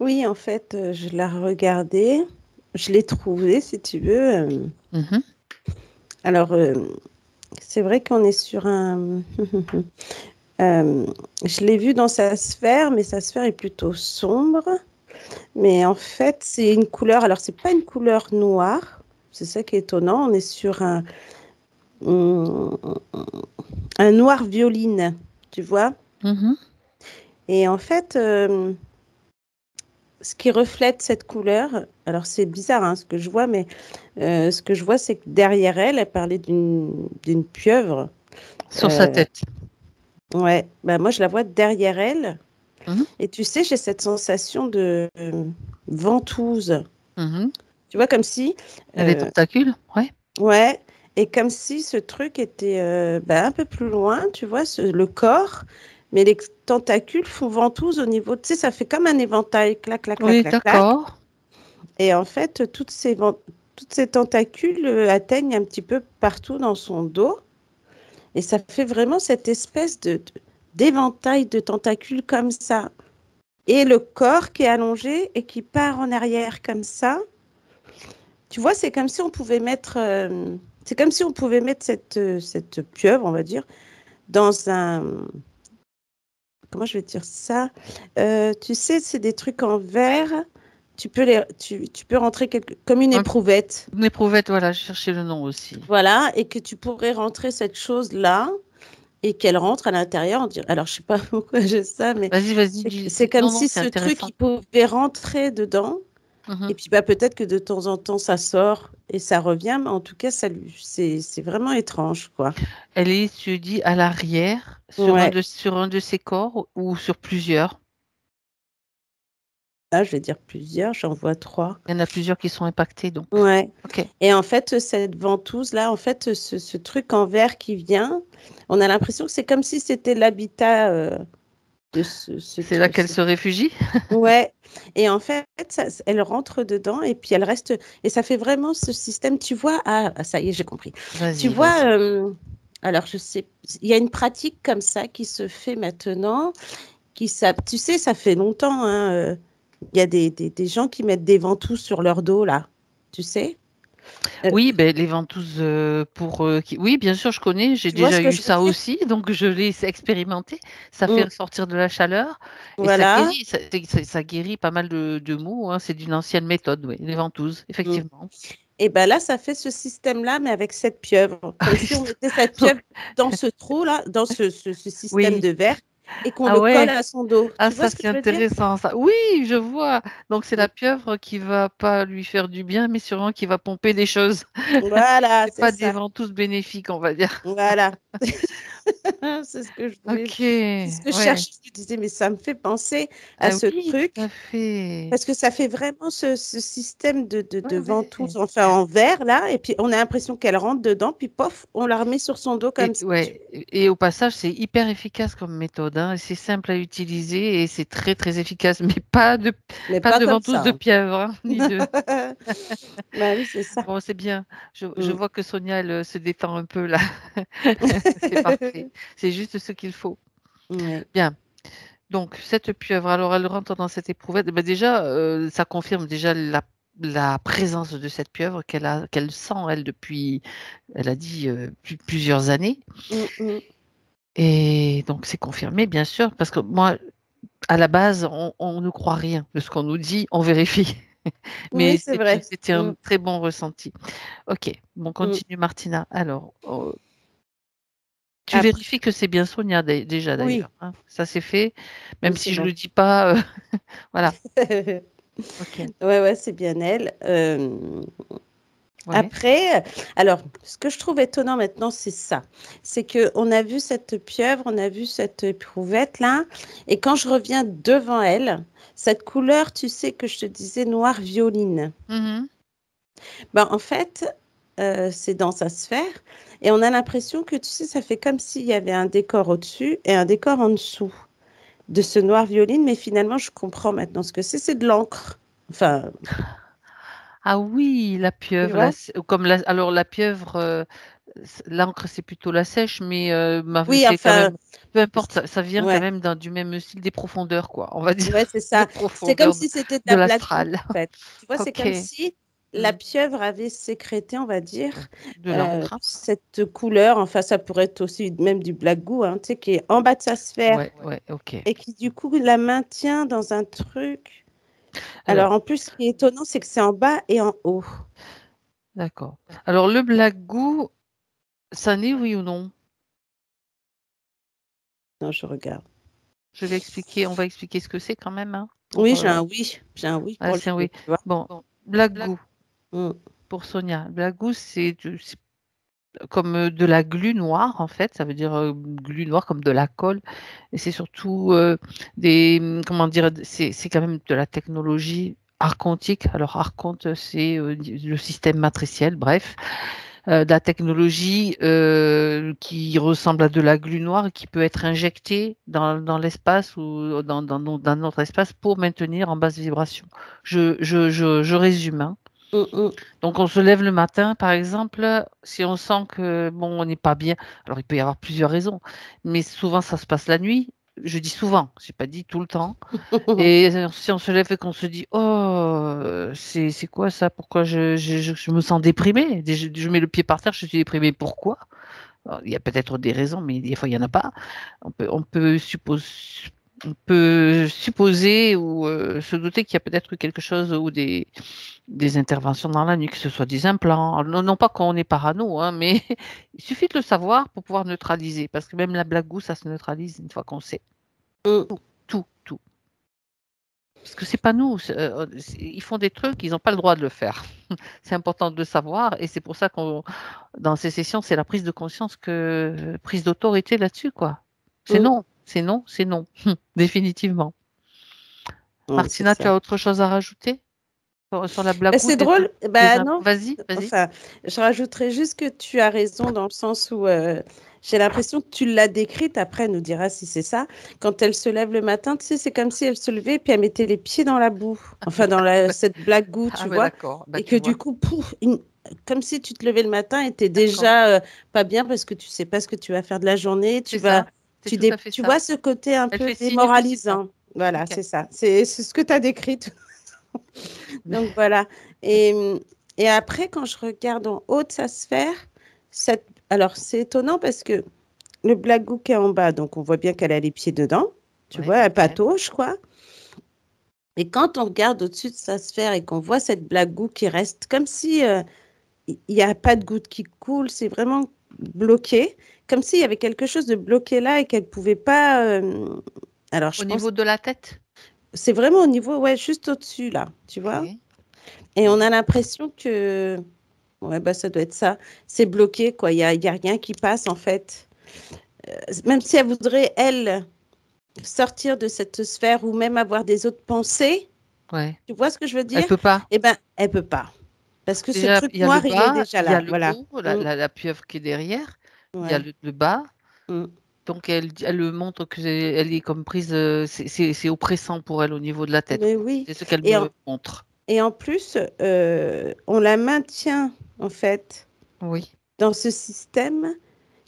Oui, en fait, je l'ai regardé. Je l'ai trouvé, si tu veux. Mhm. Alors, c'est vrai qu'on est sur un... je l'ai vu dans sa sphère, mais sa sphère est plutôt sombre. Mais en fait, c'est une couleur. Alors, c'est pas une couleur noire. C'est ça qui est étonnant. On est sur un, un noir violine, tu vois. Mhm. Et en fait, ce qui reflète cette couleur, alors c'est bizarre hein, ce que je vois, mais ce que je vois, c'est que derrière elle, elle parlait d'une pieuvre. Sur sa Euh, tête. ouais, bah, moi je la vois derrière elle. Mhm. Et tu sais, j'ai cette sensation de ventouse. Mhm. Tu vois, comme si, Il y a des euh, tentacules, ouais. ouais, et comme si ce truc était bah, un peu plus loin, tu vois, le corps, mais les tentacules font ventouse au niveau, tu sais, ça fait comme un éventail, clac, clac, clac, Oui, clac, clac. d'accord. Et en fait, toutes ces tentacules atteignent un petit peu partout dans son dos. Et ça fait vraiment cette espèce d'éventail de tentacules comme ça. Et le corps qui est allongé et qui part en arrière comme ça. Tu vois, c'est comme si on pouvait mettre, c'est comme si on pouvait mettre cette pieuvre, on va dire, dans un, comment je vais dire ça? Tu sais, c'est des trucs en verre. Tu peux rentrer comme une Un- éprouvette. Une éprouvette, voilà, je cherchais le nom aussi. Voilà, et que tu pourrais rentrer cette chose-là et qu'elle rentre à l'intérieur. Alors, je sais pas pourquoi j'ai ça, mais Vas-y, vas-y, c'est comme non, non, si c'est ce truc, intéressant. il pouvait rentrer dedans. Mhm. Et puis, bah, peut-être que de temps en temps, ça sort et ça revient, mais en tout cas, c'est vraiment étrange, quoi. Elle est, tu dis, à l'arrière, Ouais, sur un de ses corps ou sur plusieurs. là, je vais dire plusieurs, j'en vois trois. Il y en a plusieurs qui sont impactés, donc. Ouais. Ok. Et en fait, cette ventouse-là, en fait, ce truc en verre qui vient, on a l'impression que c'est comme si c'était l'habitat de C'est là qu'elle se réfugie? Ouais, et en fait, elle rentre dedans et puis elle reste. Et ça fait vraiment ce système, tu vois. Ah, ça y est, j'ai compris. Tu Vas-y, vois, vas-y. alors je sais, il y a une pratique comme ça qui se fait maintenant, tu sais, ça fait longtemps, hein, il y a des gens qui mettent des ventouses sur leur dos, là, tu sais. Oui, ben, les ventouses Oui, bien sûr, je connais. J'ai Tu vois ce déjà que eu je veux ça dire? aussi, donc je l'ai expérimenté. Ça fait Mm, ressortir de la chaleur et ça voilà. guérit. Ça guérit pas mal de maux, hein. C'est d'une ancienne méthode, oui, les ventouses, Mm. effectivement. Et ben là, ça fait ce système-là, mais avec cette pieuvre, comme si on mettait cette Donc, pieuvre dans ce trou-là, dans ce système oui. de verre, et qu'on Ah le colle ouais. à son dos. Ah, Tu vois ça, ce que c'est je veux dire? intéressant, ça. Oui, je vois. Donc, c'est Mm. la pieuvre qui va pas lui faire du bien, mais sûrement qui va pomper des choses. Voilà, C'est c'est pas des ça. ventouses bénéfiques, on va dire. Voilà. C'est ce que je voulais, Ok, c'est ce que je ouais. cherchais. Je disais, mais ça me fait penser à Ah ce oui, tout à truc, fait. parce que ça fait vraiment ce système Ouais, de ouais. ventouse, enfin en verre, là, et puis on a l'impression qu'elle rentre dedans, puis pof, on la remet sur son dos comme Et, ça. ouais. Et au passage, c'est hyper efficace comme méthode, hein. C'est simple à utiliser et c'est très, très efficace. Mais Mais pas pas de comme ventouse de ça. pieuvre, hein, ni de. Bah oui, c'est ça. Bon, c'est bien. Je Mm. vois que Sonia, elle se détend un peu là. C'est parfait. C'est juste ce qu'il faut. Ouais. Bien. Donc, cette pieuvre, alors elle rentre dans cette éprouvette. Ben déjà, ça confirme déjà la présence de cette pieuvre qu'elle sent, elle, depuis, elle a dit, plusieurs années. Mm, mm. Et donc, c'est confirmé, bien sûr, parce que moi, à la base, on ne croit rien de ce qu'on nous dit, on vérifie. Oui, Mais c'est vrai. c'était Mm, un très bon ressenti. Ok, bon, mm. continue, Martina. Alors, tu Après, vérifies que c'est bien Sonia déjà, oui, d'ailleurs, hein. Ça, c'est fait, oui, même c'est si je ne bon. le dis pas. Voilà. Ok. Ouais, ouais, c'est bien elle. Ouais. Après, alors, ce que je trouve étonnant maintenant, c'est ça. C'est que on a vu cette pieuvre, on a vu cette éprouvette là, et quand je reviens devant elle, cette couleur, tu sais que je te disais noir violine. Mhm. Ben, en fait, c'est dans sa sphère, et on a l'impression que tu sais, ça fait comme s'il y avait un décor au-dessus et un décor en dessous de ce noir violine, mais finalement, je comprends maintenant ce que c'est de l'encre. Enfin, Ah oui, la tu pieuvre, vois? alors la pieuvre, L'encre, c'est plutôt la sèche, mais Oui, c'est quand enfin, même, peu importe, ça vient quand ouais, même du même style des profondeurs, quoi, on va dire, ouais, c'est des ça. C'est comme profondeurs si c'était de de la black goo, l'astral. en fait. Tu vois, c'est Ok. comme si la Hmm. pieuvre avait sécrété, on va dire, De l'encre. cette couleur. Enfin, ça pourrait être aussi même du black goo, hein, tu sais, qui est en bas de sa sphère Ouais, ouais, ok. et qui, du coup, la maintient dans un truc. Alors, Alors, en plus, ce qui est étonnant, c'est que c'est en bas et en haut. d'accord. Alors, le black goo, ça n'est oui ou non? Non, je regarde. On va expliquer ce que c'est quand même, hein, Oui, pour, j'ai un oui ah, pour le c'est un coup, oui. tu vois. Bon, black goo, Mm. pour Sonia. Black goo, c'est comme de la glu noire, en fait. Ça veut dire glu noire comme de la colle. Et c'est surtout comment dire, c'est quand même de la technologie archontique. Alors, archonte, c'est le système matriciel, bref. De la technologie qui ressemble à de la glu noire et qui peut être injectée dans l'espace ou dans notre espace pour maintenir en basse vibration. Je résume, hein. Mm, mm. Donc, on se lève le matin, par exemple, si on sent que, bon, on n'est pas bien. Alors, il peut y avoir plusieurs raisons, mais souvent, ça se passe la nuit. Je dis souvent, je n'ai pas dit tout le temps. Et si on se lève et qu'on se dit, oh, c'est quoi ça? Pourquoi je me sens déprimée? Je mets le pied par terre, je suis déprimée. Pourquoi? Alors, il y a peut-être des raisons, mais des fois, il n'y en a pas. On peut supposer ou se douter qu'il y a peut-être quelque chose ou des interventions dans la nuit, que ce soit des implants. Alors, non, non pas qu'on est parano, hein, mais il suffit de le savoir pour pouvoir neutraliser. Parce que même la blague ça se neutralise une fois qu'on sait. Mm. Tout, tout, tout. Parce que c'est pas nous. Ils font des trucs, ils n'ont pas le droit de le faire. C'est important de le savoir et c'est pour ça qu'on, dans ces sessions, c'est la prise de conscience prise d'autorité là-dessus, quoi. C'est Mm. non, c'est non, c'est non, définitivement. Ouais, c'est Martina, tu ça. as autre chose à rajouter sur la Bah, blagou c'est drôle. Bah non. Vas-y, vas-y. Enfin, je rajouterais juste que tu as raison dans le sens où j'ai l'impression que tu l'as décrite. Après, elle nous dira si c'est ça. Quand elle se lève le matin, tu sais, c'est comme si elle se levait puis elle mettait les pieds dans la boue. Enfin, dans cette black goo, Ah tu ouais, vois. d'accord. Bah Et tu que du vois. coup, pouf, comme si tu te levais le matin et t'es D'accord. déjà pas bien parce que tu sais pas ce que tu vas faire de la journée. C'est ça. C'est tout à fait Tu ça. vois ce côté un Elle peu fait signe que c'est ça. démoralisant. Voilà, Ok. c'est ça. C'est ce que tu as décrit. Donc voilà. Et, et après, quand je regarde en haut de sa sphère, alors c'est étonnant parce que le black goo qui est en bas, donc on voit bien qu'elle a les pieds dedans, tu Ouais, vois, elle ok. patauge, quoi. Et quand on regarde au-dessus de sa sphère et qu'on voit cette black goo qui reste comme si il n'y a pas de goutte qui coule, c'est vraiment bloqué, comme s'il y avait quelque chose de bloqué là et qu'elle ne pouvait pas. Alors je Au pense, niveau de la tête? c'est vraiment au niveau, ouais, juste au-dessus là, tu vois. Ok. Et on a l'impression que ouais, bah, ça doit être ça. C'est bloqué, quoi. Il y a rien qui passe, en fait. Même si elle voudrait, elle, sortir de cette sphère ou même avoir des autres pensées, Ouais. tu vois ce que je veux Elle dire? peut pas. Eh ben, elle peut pas. Parce que ce Déjà, truc il y a le noir, il est bas, déjà il y a là. le Voilà. haut, Mm, la pieuvre qui est derrière, il y a ouais. le bas. Mm. Donc, elle le montre elle est comme prise, c'est oppressant pour elle au niveau de la tête, Mais quoi. oui. C'est ce qu'elle Et me en, montre. et en plus, on la maintient, en fait, Oui. dans ce système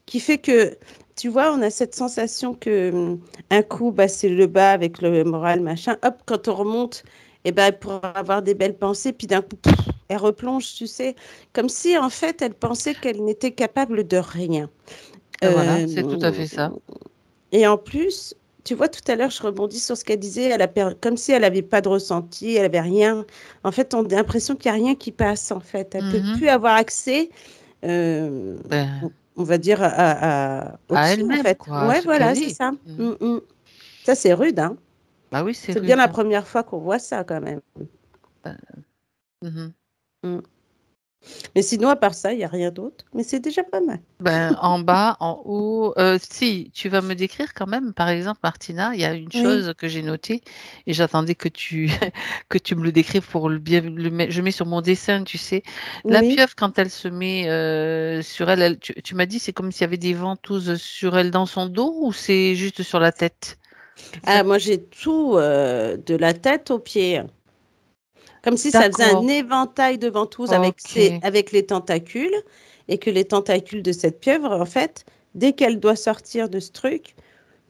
qui fait que, tu vois, on a cette sensation que un coup, bah, c'est le bas avec le moral, machin. Hop, quand on remonte, eh ben, elle pourra avoir des belles pensées, puis d'un coup, elle replonge, tu sais, comme si en fait, elle pensait qu'elle n'était capable de rien. Ben voilà, c'est tout à Euh, fait ça. et en plus, tu vois, tout à l'heure, je rebondis sur ce qu'elle disait, comme si elle n'avait pas de ressenti, elle n'avait rien. En fait, on a l'impression qu'il n'y a rien qui passe, en fait. Elle peut Mhm. plus avoir accès euh, Ben, on va dire, à au-dessus, en elle-même, fait. quoi, à Ouais, ce voilà, qu'elle c'est est. ça. Mhm. Mm. Ça, c'est rude, hein. Bah oui, c'est C'est bien rude, la hein. première fois qu'on voit ça, quand même. Ben, mhm. Mm. Mais sinon, à part ça, il n'y a rien d'autre. Mais c'est déjà pas mal. Ben, en bas, en haut, si tu vas me décrire quand même, par exemple, Martina, il y a une Oui, chose que j'ai notée et j'attendais que que tu me le décrives pour je mets sur mon dessin, tu sais. La oui. pieuvre, quand elle se met sur elle, tu m'as dit c'est comme s'il y avait des ventouses sur elle dans son dos ou c'est juste sur la tête? Ah, Exact. moi, j'ai tout de la tête aux pieds. Comme si ça faisait un D'accord. éventail de ventouses Ok. avec les tentacules. et que les tentacules de cette pieuvre, en fait, dès qu'elle doit sortir de ce truc,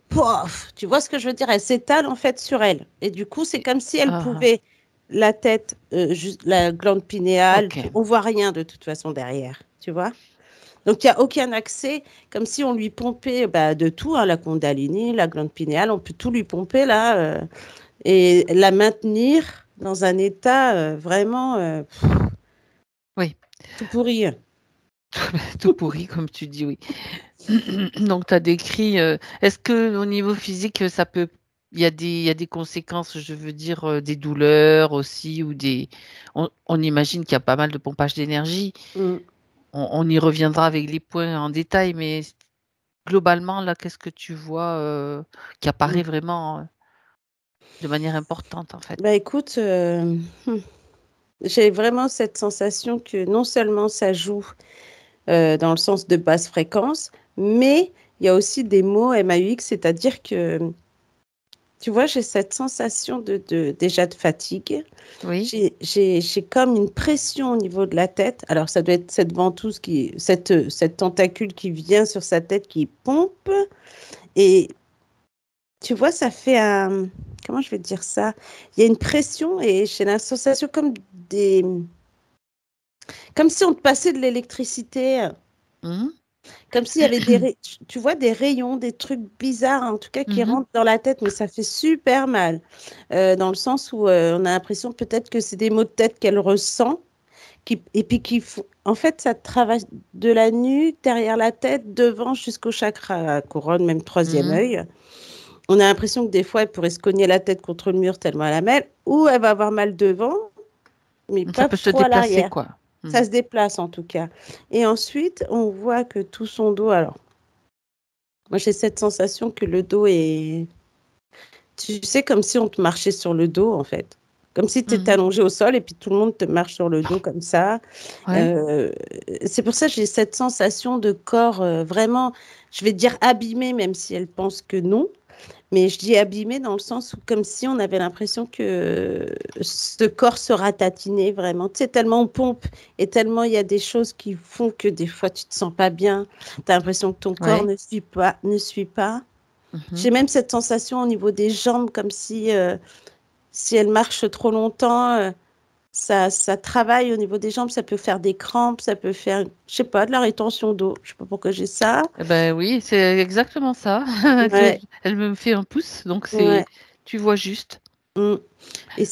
pouf, tu vois ce que je veux dire? Elle s'étale en fait sur elle. Et du coup, c'est comme si elle Ah, pouvait la tête, la glande pinéale, ok. on voit rien de toute façon derrière, tu vois? Donc il n'y a aucun accès, comme si on lui pompait de tout, hein, la Kundalini, la glande pinéale, on peut tout lui pomper là et la maintenir dans un état vraiment Oui, tout pourri. tout pourri, comme tu dis, oui. Donc, tu as décrit, est-ce que au niveau physique, ça peut, il y a des conséquences, je veux dire, des douleurs aussi, ou des, on imagine qu'il y a pas mal de pompage d'énergie. Mm. On y reviendra avec les points en détail, mais globalement, là, qu'est-ce que tu vois qui Mm. apparaît vraiment de manière importante, en fait? Bah écoute, j'ai vraiment cette sensation que non seulement ça joue dans le sens de basse fréquence, mais il y a aussi des mots MAUX, c'est-à-dire que, tu vois, j'ai cette sensation déjà de fatigue. Oui. J'ai comme une pression au niveau de la tête. Alors, ça doit être cette ventouse cette tentacule qui vient sur sa tête qui pompe. Et tu vois, ça fait un, comment je vais te dire ça? Il y a une pression et j'ai la sensation comme si on te passait de l'électricité. Mhm. Comme s'il y avait tu vois, des rayons, des trucs bizarres, en tout cas, qui Mhm. rentrent dans la tête, mais ça fait super mal. Dans le sens où on a l'impression peut-être que c'est des maux de tête qu'elle ressent, et puis en fait, ça travaille de la nuque, derrière la tête, devant jusqu'au chakra couronne, même troisième Mhm. œil. On a l'impression que des fois, elle pourrait se cogner la tête contre le mur tellement elle a mal, ou elle va avoir mal devant, mais Ça pas peut se trop à déplacer, l'arrière. quoi. Ça Mhm. se déplace en tout cas. Et ensuite, on voit que tout son dos, alors, moi, j'ai cette sensation que le dos est, tu sais, comme si on te marchait sur le dos, en fait. Comme si tu étais Mhm. allongé au sol et puis tout le monde te marche sur le dos comme ça. Ouais. Euh, c'est pour ça que j'ai cette sensation de corps vraiment, je vais dire abîmé, même si elle pense que non. Mais je dis abîmé dans le sens où comme si on avait l'impression que ce corps se ratatinait vraiment. Tu sais, tellement on pompe et tellement il y a des choses qui font que des fois tu te sens pas bien. Tu as l'impression que ton corps Ouais. ne suit pas, ne suit pas. Mhm. J'ai même cette sensation au niveau des jambes, comme si elles marchent trop longtemps, ça travaille au niveau des jambes, ça peut faire des crampes, ça peut faire, je sais pas, de la rétention d'eau. Je sais pas pourquoi j'ai ça. Eh ben oui, c'est exactement ça. Ouais, Elle me fait un pouce, donc ouais. tu vois juste. Mm. Et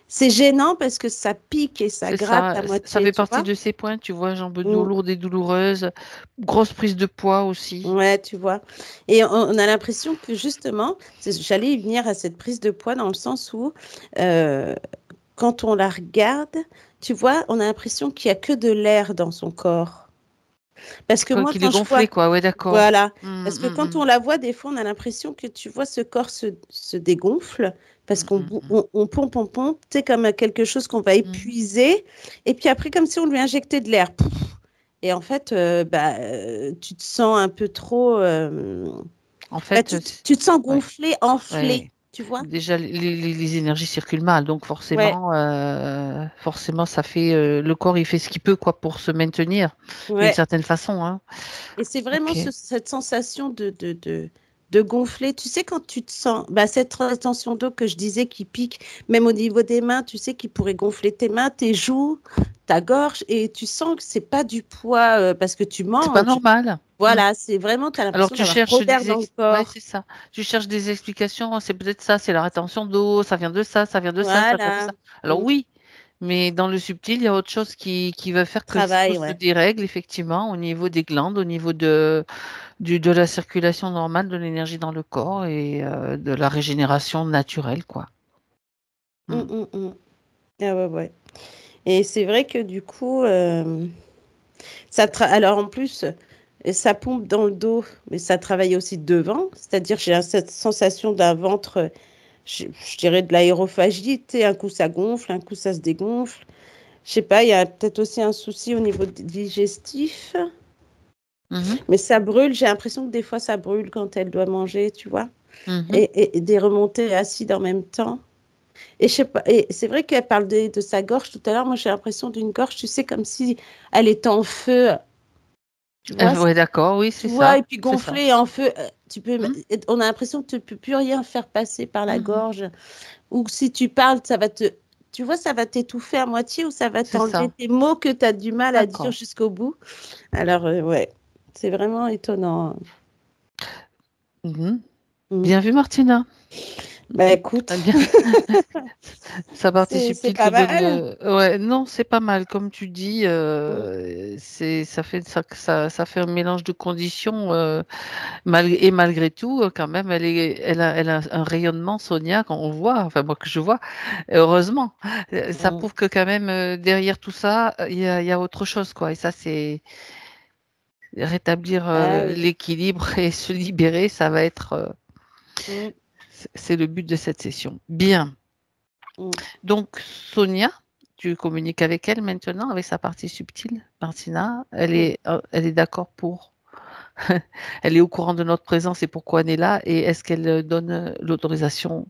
c'est gênant parce que ça pique et ça C'est gratte ça, à ça moitié, fait tu partie vois. de ces points, tu vois, jambes Mm. lourdes et douloureuses, grosse prise de poids aussi. Ouais, tu vois. Et on a l'impression que justement, j'allais y venir à cette prise de poids dans le sens où euh, quand on la regarde, tu vois, on a l'impression qu'il n'y a que de l'air dans son corps. Parce que moi, Qu'il est quand je vois, gonflé, quoi, ouais, d'accord. voilà, Hum, parce que hum, quand hum. on la voit, des fois, on a l'impression que tu vois ce corps se dégonfle parce Hum, hum, hum. on pompe, tu sais, comme quelque chose qu'on va Mhm. épuiser. Et puis après, comme si on lui injectait de l'air. Pouf. Et en fait, tu te sens un peu trop, En fait, tu te sens ouais, gonflé, ouais, enflé, ouais. tu vois? Déjà, les énergies circulent mal, donc Ouais, forcément, ça fait le corps, il fait ce qu'il peut, quoi, pour se maintenir d'une ouais. certaine façon, hein. Et c'est vraiment Ok. cette sensation de gonfler. Tu sais, quand tu te sens, cette rétention d'eau que je disais qui pique, même au niveau des mains, tu sais, qui pourrait gonfler tes mains, tes joues, ta gorge, et tu sens que c'est pas du poids parce que tu C'est pas manges. normal. Hmm. Voilà, c'est vraiment, tu as Alors l'impression tu d'avoir cherches trop d'air dans le ouais, corps. c'est ça. Tu cherches des explications, c'est peut-être ça, c'est la rétention d'eau, ça vient de ça, ça vient de ça, ça vient de Voilà. ça. Alors Mm. oui, mais dans le subtil, il y a autre chose qui va faire que tout Travail, se ouais. dérègle effectivement au niveau des glandes, au niveau de la circulation normale de l'énergie dans le corps et de la régénération naturelle, quoi. Mm, Hmm. mm, mm. Ah ouais, ouais. Et c'est vrai que du coup, alors en plus, ça pompe dans le dos, mais ça travaille aussi devant. C'est-à-dire, j'ai cette sensation d'un ventre, je dirais de l'aérophagie. Tu sais, un coup ça gonfle, un coup ça se dégonfle. Je sais pas, il y a peut-être aussi un souci au niveau digestif. Mhm. Mais ça brûle, j'ai l'impression que des fois ça brûle quand elle doit manger, tu vois. Mhm. Et des remontées acides en même temps. Et, je sais pas, et c'est vrai qu'elle parle de sa gorge tout à l'heure. Moi, j'ai l'impression d'une gorge, tu sais, comme si elle était en feu. Tu vois, Ouais, d'accord, oui, tu c'est vois, ça, et puis c'est ça. gonflée en feu. Mhm, On a l'impression que tu ne peux plus rien faire passer par la mhm, gorge. Ou si tu parles, tu vois, ça va t'étouffer à moitié ou ça va c'est t'enlever ça, tes mots que tu as du mal à dire d'accord. jusqu'au bout. Alors, ouais, c'est vraiment étonnant. Mhm. Mm. Bien vu, Martina. Bah écoute, Très bien. Sa partie c'est subtile pas te donne mal. ouais, non, c'est pas mal. Comme tu dis, Mm. ça fait un mélange de conditions. Et malgré tout, quand même, elle a un rayonnement, Sonia, quand on voit, enfin moi que je vois, heureusement. Ça Mm. prouve que quand même, derrière tout ça, il y a autre chose, quoi. Et ça, c'est rétablir Ah oui. l'équilibre et se libérer, ça va être, Mm. c'est le but de cette session. Bien. Mm. Donc, Sonia, tu communiques avec elle maintenant, avec sa partie subtile, Martina. Mm. Elle est d'accord pour. Elle est au courant de notre présence et pourquoi elle est là. Et est-ce qu'elle donne l'autorisation?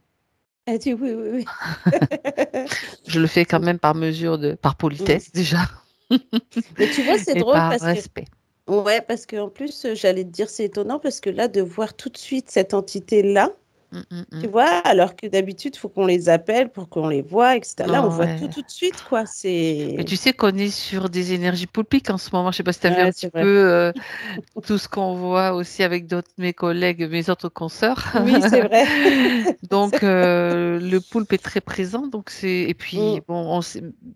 Elle dit oui, oui, oui. Je le fais quand même par Mm. politesse déjà Mais tu vois, c'est et drôle par parce que, respect. ouais, parce qu'en plus, j'allais te dire, c'est étonnant parce que là, de voir tout de suite cette entité-là, Mm, mm, tu mm. vois, alors que d'habitude, il faut qu'on les appelle pour qu'on les voit, etc. Là, on Non, voit tout ouais. tout de suite, quoi. Mais C'est... tu sais qu'on est sur des énergies poulpiques en ce moment. Je sais pas si tu as vu un Ouais, petit c'est peu vrai. tout ce qu'on voit aussi avec d'autres mes collègues, mes autres consoeurs. Oui, c'est vrai. Donc C'est- le poulpe est très présent. Donc c'est et puis Mm. bon,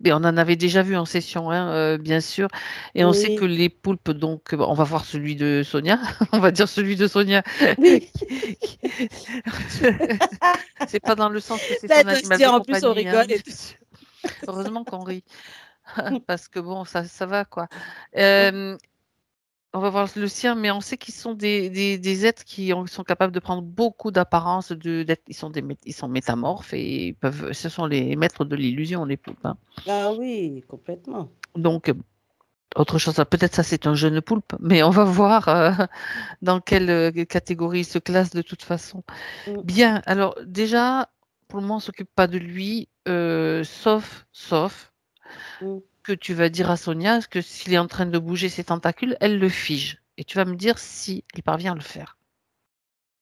mais on en avait déjà vu en session, hein, bien sûr. Et on sait que Oui, les poulpes. Donc on va voir celui de Sonia. On va dire celui de Sonia. oui. C'est pas dans le sens que c'est Là, son de se animal de dire, en plus, on compagnie, hein, rigole bien et tout. sûr. Heureusement qu'on rit parce que bon, ça va quoi. Mm. Euh, on va voir le sien, mais on sait qu'ils sont des êtres sont capables de prendre beaucoup d'apparence, ils sont métamorphes et ce sont les maîtres de l'illusion, les poulpes, hein. Ah oui, complètement. Donc, autre chose, peut-être ça c'est un jeune poulpe, mais on va voir dans quelle catégorie il se classe de toute façon. Mm. Bien, alors déjà, pour le moment, on ne s'occupe pas de lui, sauf Mm. que tu vas dire à Sonia que s'il est en train de bouger ses tentacules, elle le fige. Et tu vas me dire si il parvient à le faire.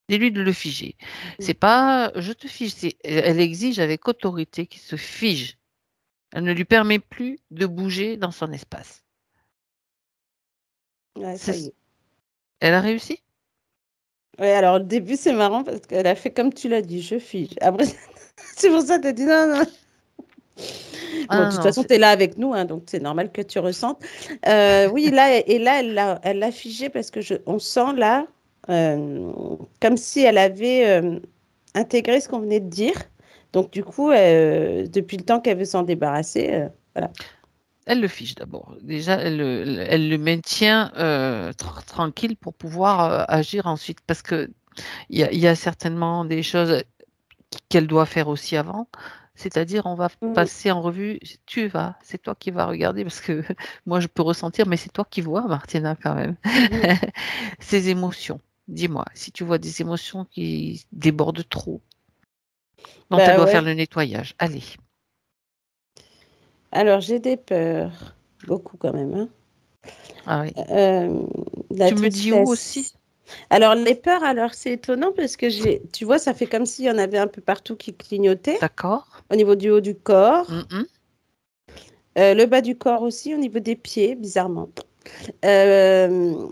Dis-lui de le figer. Mm. C'est pas je te fige, elle exige avec autorité qu'il se fige. Elle ne lui permet plus de bouger dans son espace. Ouais, ça y C'est- est. Elle a réussi? Ouais, alors au début, c'est marrant parce qu'elle a fait comme tu l'as dit, je fige. Après, c'est pour ça que tu as dit non, non. Bon, de Ah toute non, façon, tu es là avec nous, hein, donc c'est normal que tu ressentes. Oui, là, et là, elle l'a figé parce que on sent là, euh, comme si elle avait intégré ce qu'on venait de dire. Donc, du coup, depuis le temps qu'elle veut s'en débarrasser, voilà. elle le fige d'abord. Déjà, elle le maintient tranquille pour pouvoir agir ensuite. Parce que il y a certainement des choses qu'elle doit faire aussi avant. C'est-à-dire, on va Mm, passer en revue, c'est toi qui vas regarder, parce que moi, je peux ressentir, mais c'est toi qui vois, Martina, quand même. mhm. Ces émotions. Dis-moi, si tu vois des émotions qui débordent trop, dont elle Bah doit faire ouais. le nettoyage, allez. Alors, j'ai des peurs, beaucoup quand même, hein. Ah oui. Euh, la Tu me dis où aussi? tristesse. Alors, les peurs, alors c'est étonnant parce que tu vois, ça fait comme s'il y en avait un peu partout qui clignotaient, D'accord. au niveau du haut du corps, Mhm. le bas du corps aussi, au niveau des pieds, bizarrement. Euh,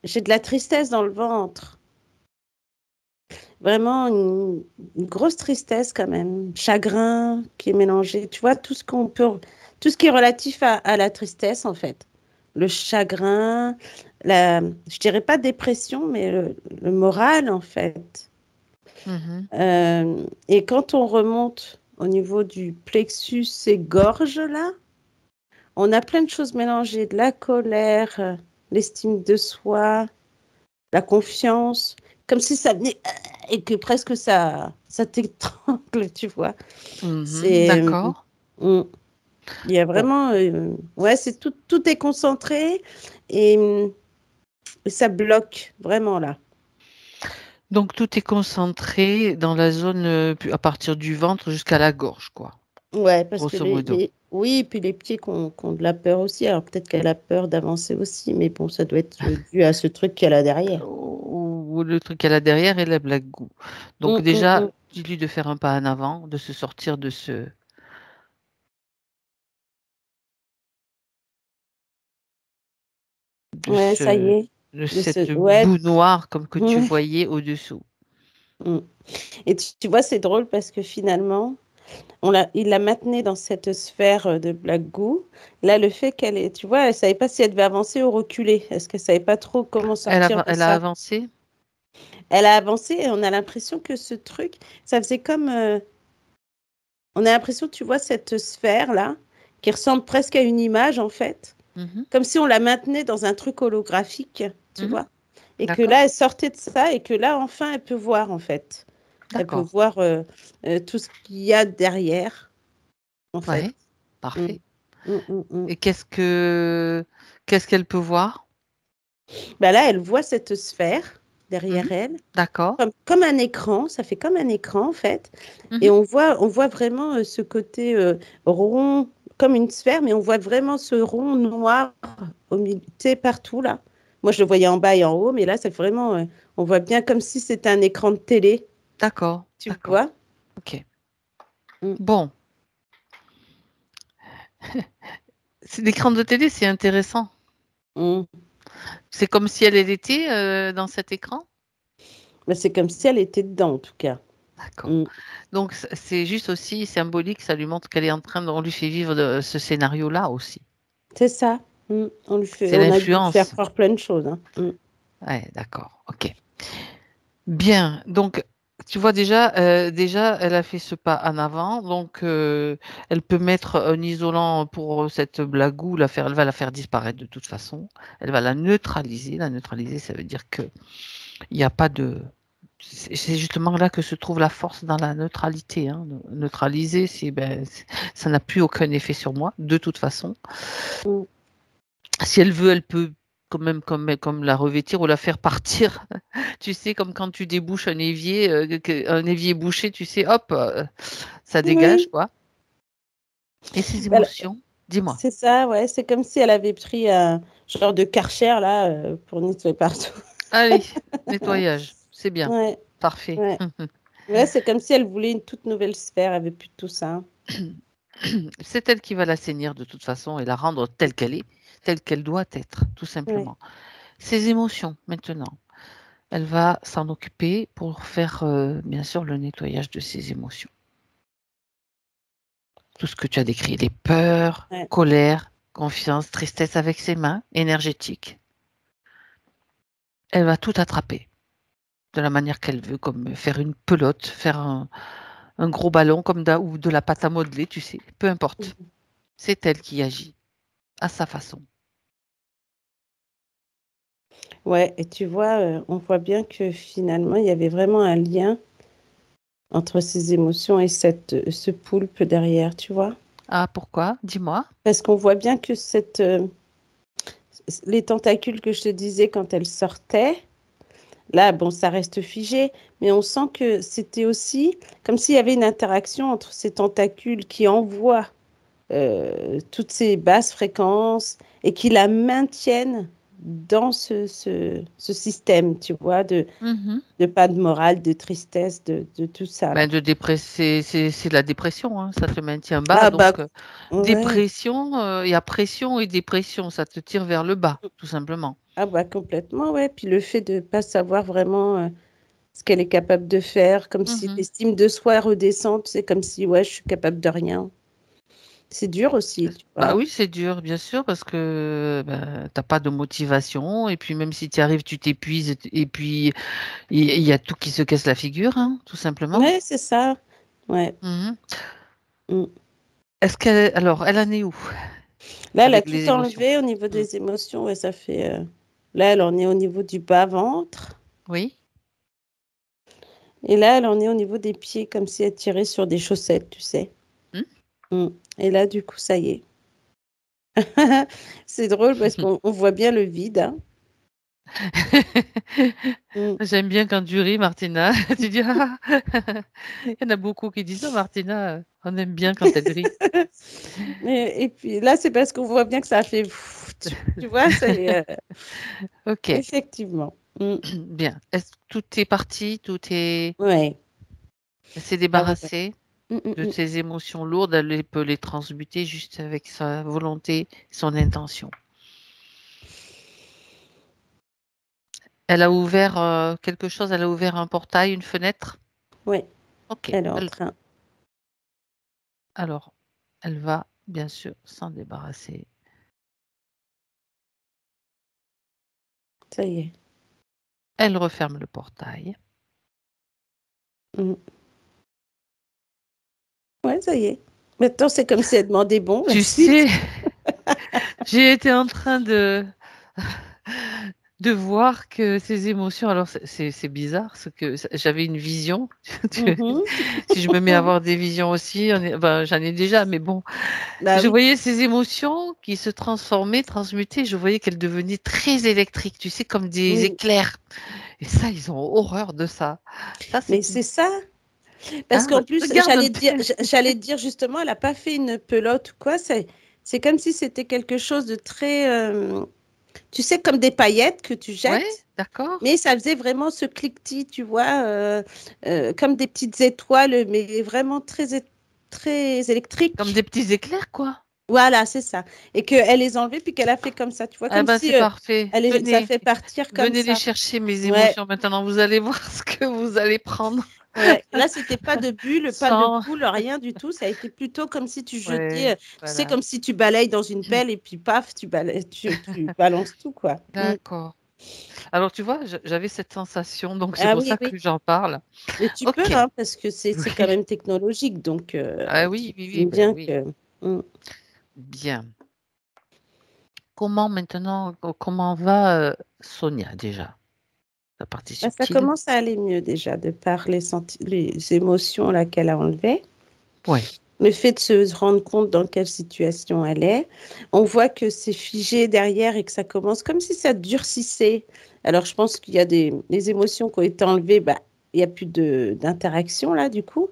j'ai de la tristesse dans le ventre, vraiment une grosse tristesse quand même, chagrin qui est mélangé, tu vois, tout ce qui est relatif à la tristesse en fait. Le chagrin, je dirais pas dépression, mais le moral en fait. Mhm. Et quand on remonte au niveau du plexus et gorge, là, on a plein de choses mélangées, de la colère, l'estime de soi, la confiance, comme si ça venait et que presque ça t'étrangle, tu vois. Mhm. C'est, D'accord. mm, il y a Bon. vraiment, ouais, c'est tout est concentré et ça bloque vraiment là. Donc tout est concentré dans la zone à partir du ventre jusqu'à la gorge, quoi, Ouais, parce que grosso modo. oui, puis les pieds qui ont de la peur aussi. Alors peut-être qu'elle a peur d'avancer aussi, mais bon, ça doit être dû à ce truc qu'elle a derrière. Ou le truc qu'elle a derrière et la blague goût. Donc déjà, dis-lui de faire un pas en avant, de se sortir de Ouais, ça y ce, est. de De cette ce, ouais. boue noire comme que tu Ouais. voyais au-dessous. Mm. Et tu vois, c'est drôle parce que finalement, il la maintenait dans cette sphère de black goo. Là, le fait qu'elle est, tu vois, elle savait pas si elle devait avancer ou reculer. Est-ce qu'elle savait pas trop comment sortir de Elle a ça? avancé. Elle a avancé et on a l'impression que ce truc, ça faisait comme, on a l'impression, tu vois, cette sphère-là, qui ressemble presque à une image en fait, Mhm, comme si on la maintenait dans un truc holographique, tu mhm. vois, et que D'accord, là, elle sortait de ça et que là, enfin, elle peut voir en fait. Elle peut d'accord. voir tout ce qu'il y a derrière, en fait. Ouais, Mm. parfait. Mm. Et qu'est-ce qu'elle peut voir? Bah là, elle voit cette sphère Mhm, derrière elle, d'accord. comme un écran, ça fait comme un écran en fait. Et Mhm, on voit vraiment ce côté rond, comme une sphère, mais on voit vraiment ce rond noir au milieu, tu sais, partout là. Moi, je le voyais en bas et en haut, mais là, c'est vraiment, on voit bien comme si c'était un écran de télé, d'accord, tu d'accord. vois? Ok. Mm. Bon, c'est l'écran de télé, c'est intéressant. Mm. C'est comme si elle était dans cet écran. Bah, c'est comme si elle était dedans, en tout cas. D'accord. Mm. Donc c'est juste aussi symbolique, ça lui montre qu'elle est en train on lui fait vivre ce scénario-là aussi. C'est ça. C'est On a dû lui faire l'influence. croire plein de choses, hein. Mm. Ouais, d'accord. Ok. Bien. Donc tu vois déjà, elle a fait ce pas en avant. Donc elle peut mettre un isolant pour cette blagoue, elle va la faire disparaître de toute façon. Elle va la neutraliser. La neutraliser, ça veut dire que il n'y a pas de. C'est justement là que se trouve la force dans la neutralité, hein. Neutraliser, ça n'a plus aucun effet sur moi, de toute façon. Mm. Si elle veut, elle peut quand même comme la revêtir ou la faire partir. Tu sais, comme quand tu débouches un évier, un évier bouché, tu sais, hop, ça dégage, Oui. quoi. Et ses Bah, émotions, dis-moi. c'est ça, ouais. C'est comme si elle avait pris un genre de Karcher, là, pour nettoyer partout. Allez, nettoyage, c'est bien, Ouais, parfait. ouais. Ouais, c'est comme si elle voulait une toute nouvelle sphère, elle avait plus de tout ça. C'est elle qui va l'assainir de toute façon et la rendre telle qu'elle est, telle qu'elle doit être, tout Ouais. simplement. Ses émotions, maintenant. Elle va s'en occuper pour faire, bien sûr, le nettoyage de ses émotions. Tout ce que tu as décrit, les peurs, Ouais. colère, confiance, tristesse avec ses mains, énergétique. Elle va tout attraper de la manière qu'elle veut, comme faire une pelote, faire un gros ballon ou de la pâte à modeler, tu sais, peu importe. Mhm. C'est elle qui agit à sa façon. Ouais, et tu vois, on voit bien que finalement, il y avait vraiment un lien entre ses émotions et ce poulpe derrière, tu vois. Ah, pourquoi? Dis-moi. Parce qu'on voit bien que les tentacules que je te disais quand elle sortait, là, bon, ça reste figé, mais on sent que c'était aussi comme s'il y avait une interaction entre ces tentacules qui envoient toutes ces basses fréquences et qui la maintiennent dans ce système, tu vois, Mhm. de pas de morale, de tristesse, de tout ça là. Ben, c'est la dépression, hein, ça te maintient bas. Ah bah Donc, ouais, dépression, il y a pression et dépression, ça te tire vers le bas, tout simplement. ah bah complètement, ouais. Puis le fait de pas savoir vraiment ce qu'elle est capable de faire, comme si Mhm. l'estime de soi redescend, c'est comme si ouais, je suis capable de rien. C'est dur aussi, tu Bah vois. oui, c'est dur, bien sûr, parce que ben, t'as pas de motivation, et puis même si tu y arrives, tu t'épuises, et puis il y a tout qui se casse la figure, hein, tout simplement. Ouais, c'est ça. Ouais. Mhm. Mm. Alors, elle en est où Là, elle a avec les tout émotions? enlevé au niveau Mm. des émotions. Ouais, ça fait. Là, elle en est au niveau du bas-ventre. Oui? Et là, elle en est au niveau des pieds, comme si elle tirait sur des chaussettes, tu sais. Mm. Mm. Et là, du coup, ça y est. C'est drôle parce qu'on voit bien le vide, hein. Mm. J'aime bien quand tu ris, Martina. Tu dis, ah. Il y en a beaucoup qui disent ça, Martina. On aime bien quand elle rit. Et puis là, c'est parce qu'on voit bien que ça a fait... Tu vois, c'est... Ok, effectivement. Mm. bien. Est-ce que tout est parti? Tout est... Ouais. Elle s'est Ah ouais, ouais. débarrassée Mm, mm, de mm. ses émotions lourdes. Elle peut les transmuter juste avec sa volonté, son intention. Elle a ouvert quelque chose. Elle a ouvert un portail, une fenêtre. Ouais, Ok. elle est en train. Alors, elle va bien sûr s'en débarrasser. Ça y est. Elle referme le portail. Mm. Ouais, ça y est. Maintenant, c'est comme si elle demandait bon, la Tu suite. sais, j'ai été en train de voir que ces émotions, alors c'est bizarre, ce que j'avais une vision. Mhm. Si je me mets à avoir des visions aussi, ben, j'en ai déjà, mais bon, Bah je oui. voyais ces émotions qui se transformaient, transmutaient, je voyais qu'elles devenaient très électriques, tu sais, comme des Oui. éclairs. Et ça, ils ont horreur de ça. Ça, Mais c'est une... c'est ça. Parce Ah, qu'en plus, regarde un j'allais te dire justement, elle n'a pas fait une pelote ou quoi. C'est comme si c'était quelque chose de très, tu sais, comme des paillettes que tu Ouais, jettes. d'accord. Mais ça faisait vraiment ce cliquetis, tu vois, comme des petites étoiles, mais vraiment très Comme électriques. des petits éclairs, quoi. Voilà, c'est ça. Et qu'elle les a enlevés, puis qu'elle a fait comme ça, tu vois, Ah comme ben, si c'est parfait. ça Venez, fait partir comme venez les ça. chercher, mes Ouais, émotions. Maintenant, vous allez voir ce que vous allez prendre. ouais. Là, c'était pas de bulle, pas de Sans... boule, rien du tout. Ça a été plutôt comme si tu jetais, Ouais, tu sais, voilà. comme si tu balayes dans une pelle et puis paf, tu balances tout, quoi. Mm. D'accord. Alors, tu vois, j'avais cette sensation, donc c'est Ah pour oui, ça oui. que j'en parle. Mais tu peux, Ok. hein, parce que c'est quand Oui. même technologique, donc Ah tu oui, oui, oui, imagines ben bien oui. que. Mm. Bien. Comment maintenant, comment va Sonia déjà? La partie Bah, ça subtile? commence à aller mieux déjà, de par les émotions là qu'elle a enlevées. Oui. Le fait de se rendre compte dans quelle situation elle est, on voit que c'est figé derrière et que ça commence comme si ça durcissait. Alors, je pense qu'il y a les émotions qui ont été enlevées, bah, il n'y a plus d'interaction là, du coup.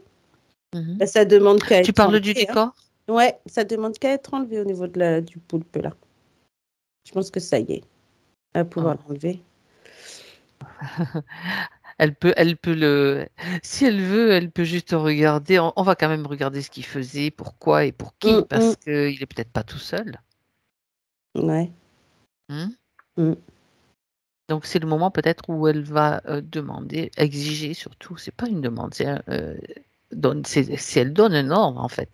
Mhm. Bah, ça demande qu'à Tu être parles du enlevé, hein. décor? Ouais, ça demande qu'à être enlevé au niveau du poulpe là. Je pense que ça y est, elle va pouvoir Oh. l'enlever. Elle peut le, si elle veut, elle peut juste regarder. On va quand même regarder ce qu'il faisait, pourquoi et pour qui, Hum, parce hum. qu'il est peut-être pas tout seul. Ouais. Hmm. Hum. Donc c'est le moment peut-être où elle va demander, exiger surtout. C'est pas une demande, si elle donne un ordre en fait,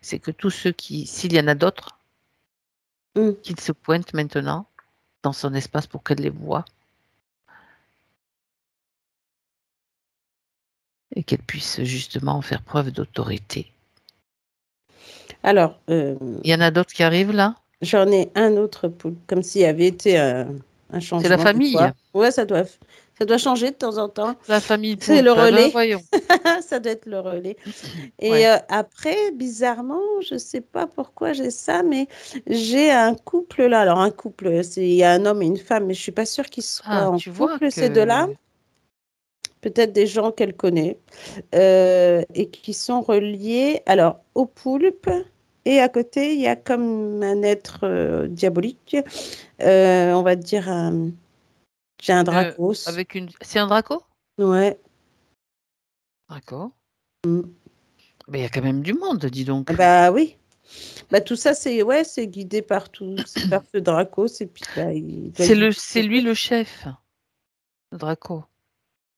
c'est que tous ceux qui, s'il y en a d'autres, Hum. qu'ils se pointent maintenant dans son espace pour qu'elle les voie et qu'elle puisse justement faire preuve d'autorité. Alors, Il y en a d'autres qui arrivent là? j'en ai un autre poulpe, comme s'il y avait été un C'est la changement des famille. fois. Ouais, ça doit changer de temps en temps. La famille C'est le poulpe. Ah ben relais. voyons. Ça doit être le relais. Et Ouais. après, bizarrement, je ne sais pas pourquoi j'ai ça, mais j'ai un couple là. Alors, un couple, il y a un homme et une femme, mais je ne suis pas sûre qu'ils soient Ah, en tu vois couple, ces deux-là. que Peut-être des gens qu'elle connaît et qui sont reliés alors au poulpe. Et à côté, il y a comme un être diabolique, on va dire j'ai un euh, dracos. avec une, c'est un draco? Ouais. D'accord. Mm. Mais il y a quand même du monde, dis Ah donc. bah oui. Bah tout ça, c'est guidé par par ce dracos. Et puis bah, il doit guider C'est le lui truc. le chef, le draco.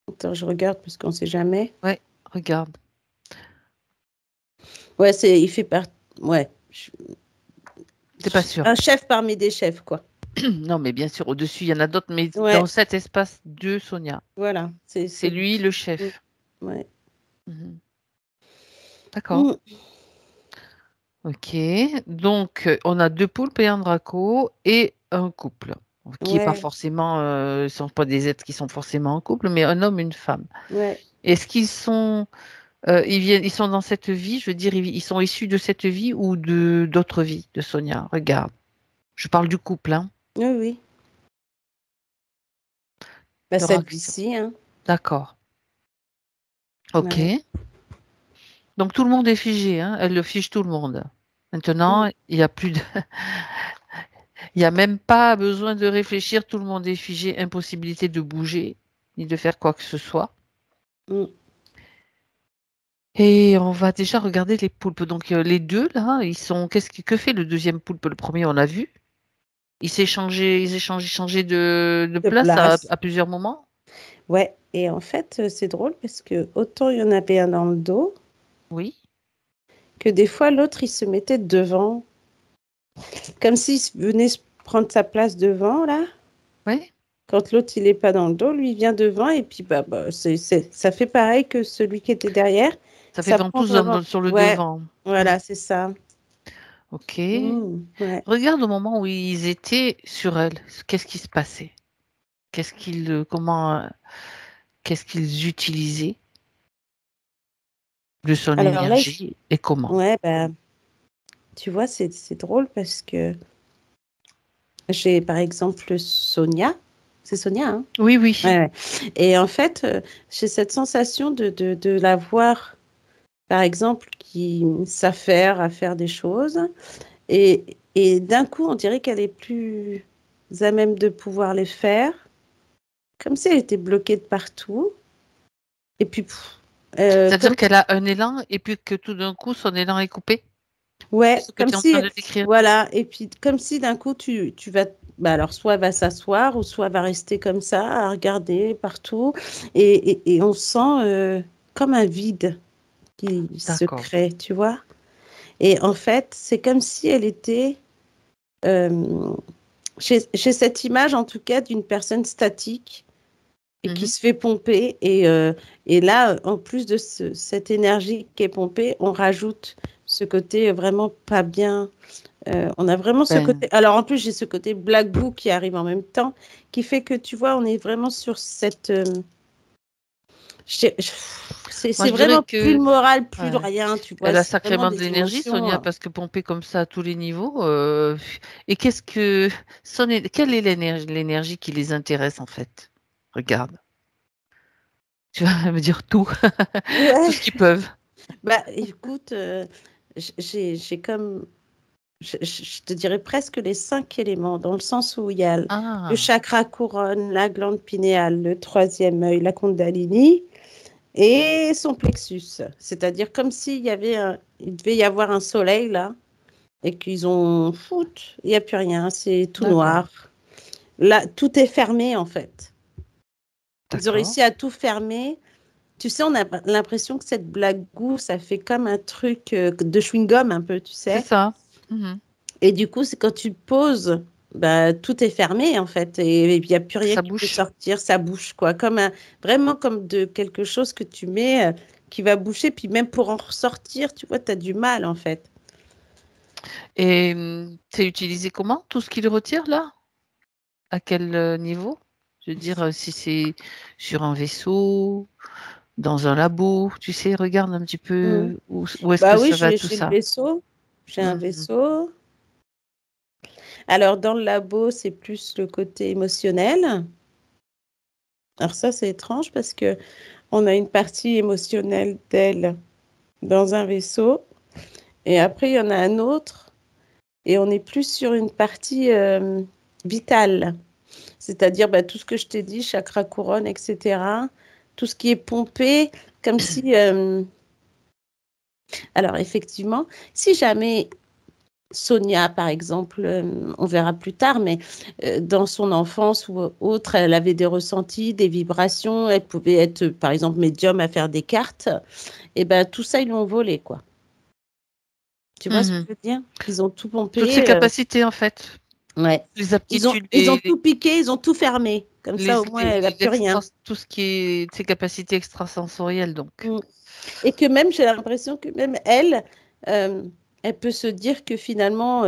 Attends, je regarde parce qu'on ne sait jamais. Ouais, regarde. Ouais, il fait partie. Ouais. T'es pas sûr? Un chef parmi des chefs, quoi. Non, mais bien sûr, au-dessus, il y en a d'autres, mais dans Ouais, cet espace de Sonia, voilà. c'est C'est lui. lui le Mm. chef. Ouais. Mhm. D'accord. Mm. Ok. Donc, on a deux poulpes et un draco et un couple qui est pas Ouais, forcément, sont pas des êtres qui sont forcément en couple, mais un homme, une femme. ouais. Est-ce qu'ils sont, ils sont dans cette vie, je veux dire, ils sont issus de cette vie ou de d'autres vies de Sonia? Regarde, je parle du couple, hein. Oui, oui. Pas de celle réaction. d'ici, hein. D'accord. Ok. Ouais. Donc tout le monde est figé, hein. Elle le fige tout le monde. Maintenant, Mm, il y a plus de... il y a même pas besoin de réfléchir, tout le monde est figé, impossibilité de bouger, ni de faire quoi que ce soit. mm. Et on va déjà regarder les poulpes. Donc les deux là, ils sont. Que fait le deuxième poulpe? Le premier, on l'a vu. Ils changé de De place place. à plusieurs moments. Ouais. Et en fait, c'est drôle parce que autant il y en avait un dans le dos, Oui. que des fois l'autre il se mettait devant, comme s'il venait se prendre sa place devant là. Oui. Quand l'autre il est pas dans le dos, lui il vient devant et puis ça fait pareil que celui qui était derrière. Ça fait Ça qu'on prend tous vraiment. sur le Ouais, devant. Hmm. voilà, c'est ça. Ok. Ouais. Regarde au moment où ils étaient sur elle. Qu'est-ce qui se passait? Comment, qu'est-ce qu'ils utilisaient de son Alors là, énergie et comment? ouais, bah, tu vois, c'est drôle parce que j'ai par exemple Sonia. C'est Sonia, hein? Oui, oui. Ouais, ouais. Et en fait, j'ai cette sensation de la voir, par exemple, qui s'affaire à faire des choses. Et d'un coup, on dirait qu'elle est plus à même de pouvoir les faire, comme si elle était bloquée de partout. Et puis, C'est-à-dire comme qu'elle a un élan et puis que tout d'un coup, son élan est coupé. C'est ouais, ce que comme tu es en train si, de décrire. voilà, et puis comme si d'un coup tu vas, bah alors soit elle va s'asseoir ou soit elle va rester comme ça à regarder partout, et on sent comme un vide qui se D'accord. crée, tu vois. Et en fait, c'est comme si elle était, euh, j'ai cette image en tout cas d'une personne statique et qui Mhm. se fait pomper. Et là, en plus de cette énergie qui est pompée, on rajoute ce côté vraiment pas bien. On a vraiment ce côté. Ben, Alors en plus, j'ai ce côté Black Book qui arrive en même temps, qui fait que tu vois, on est vraiment sur cette. Je- je- moi, c'est je dirais vraiment plus le que moral, plus le ouais, rien, tu vois, elle a c'est vraiment sacrément de des l'énergie, Sonia, émotions. parce que pomper comme ça à tous les niveaux. Et quelle est l'énergie qui les intéresse en fait? Regarde, tu vas me dire tout, tout Ouais, ce qu'ils peuvent. bah écoute, j'ai comme. Je te dirais presque les 5 éléments, dans le sens où il y a le Ah, chakra couronne, la glande pinéale, le troisième œil, la kundalini et son plexus. C'est-à-dire comme s'il y avait il devait y avoir un soleil là et qu'ils ont foot, il n'y a plus rien, c'est tout d'accord, noir. Là, tout est fermé en fait. Ils ont d'accord. réussi à tout fermer. Tu sais, on a l'impression que cette blague goût, ça fait comme un truc de chewing-gum un peu, tu C'est sais. ça. Mhm. Et du coup, c'est quand tu te poses, bah, tout est fermé en fait, et il n'y a plus rien Ça qui peut bouche. sortir, ça bouge quoi, vraiment comme de quelque chose que tu mets qui va boucher, puis même pour en ressortir, tu vois, tu as du mal en fait. Et c'est utilisé comment, tout ce qu'ils retirent là? À quel niveau? Je veux dire, si c'est sur un vaisseau, dans un labo, tu sais, regarde un petit Mm. peu où est-ce que Bah oui, ça va tout j'ai le ça. vaisseau, j'ai un Mhm. vaisseau. Alors dans le labo, c'est plus le côté émotionnel. Alors ça, c'est étrange parce que on a une partie émotionnelle d'elle dans un vaisseau, et après il y en a un autre. Et on est plus sur une partie vitale, c'est-à-dire bah, tout ce que je t'ai dit, chakra couronne, etc. Tout ce qui est pompé, comme si... alors effectivement, si jamais Sonia, par exemple, on verra plus tard, mais dans son enfance ou autre, elle avait des ressentis, des vibrations, elle pouvait être, par exemple, médium à faire des cartes, et ben tout ça, ils l'ont volé, quoi. Tu vois ce que Mhm. je veux dire? Ils ont tout Toutes ces pompé. capacités, en fait, Ouais. les aptitudes, Ils ont tout piqué, ils ont tout fermé. Comme ça, au moins, elle n'a plus rien. tout ce qui est ces capacités extrasensorielles, donc. Mm. Et que même, j'ai l'impression que même elle, euh, elle peut se dire que finalement,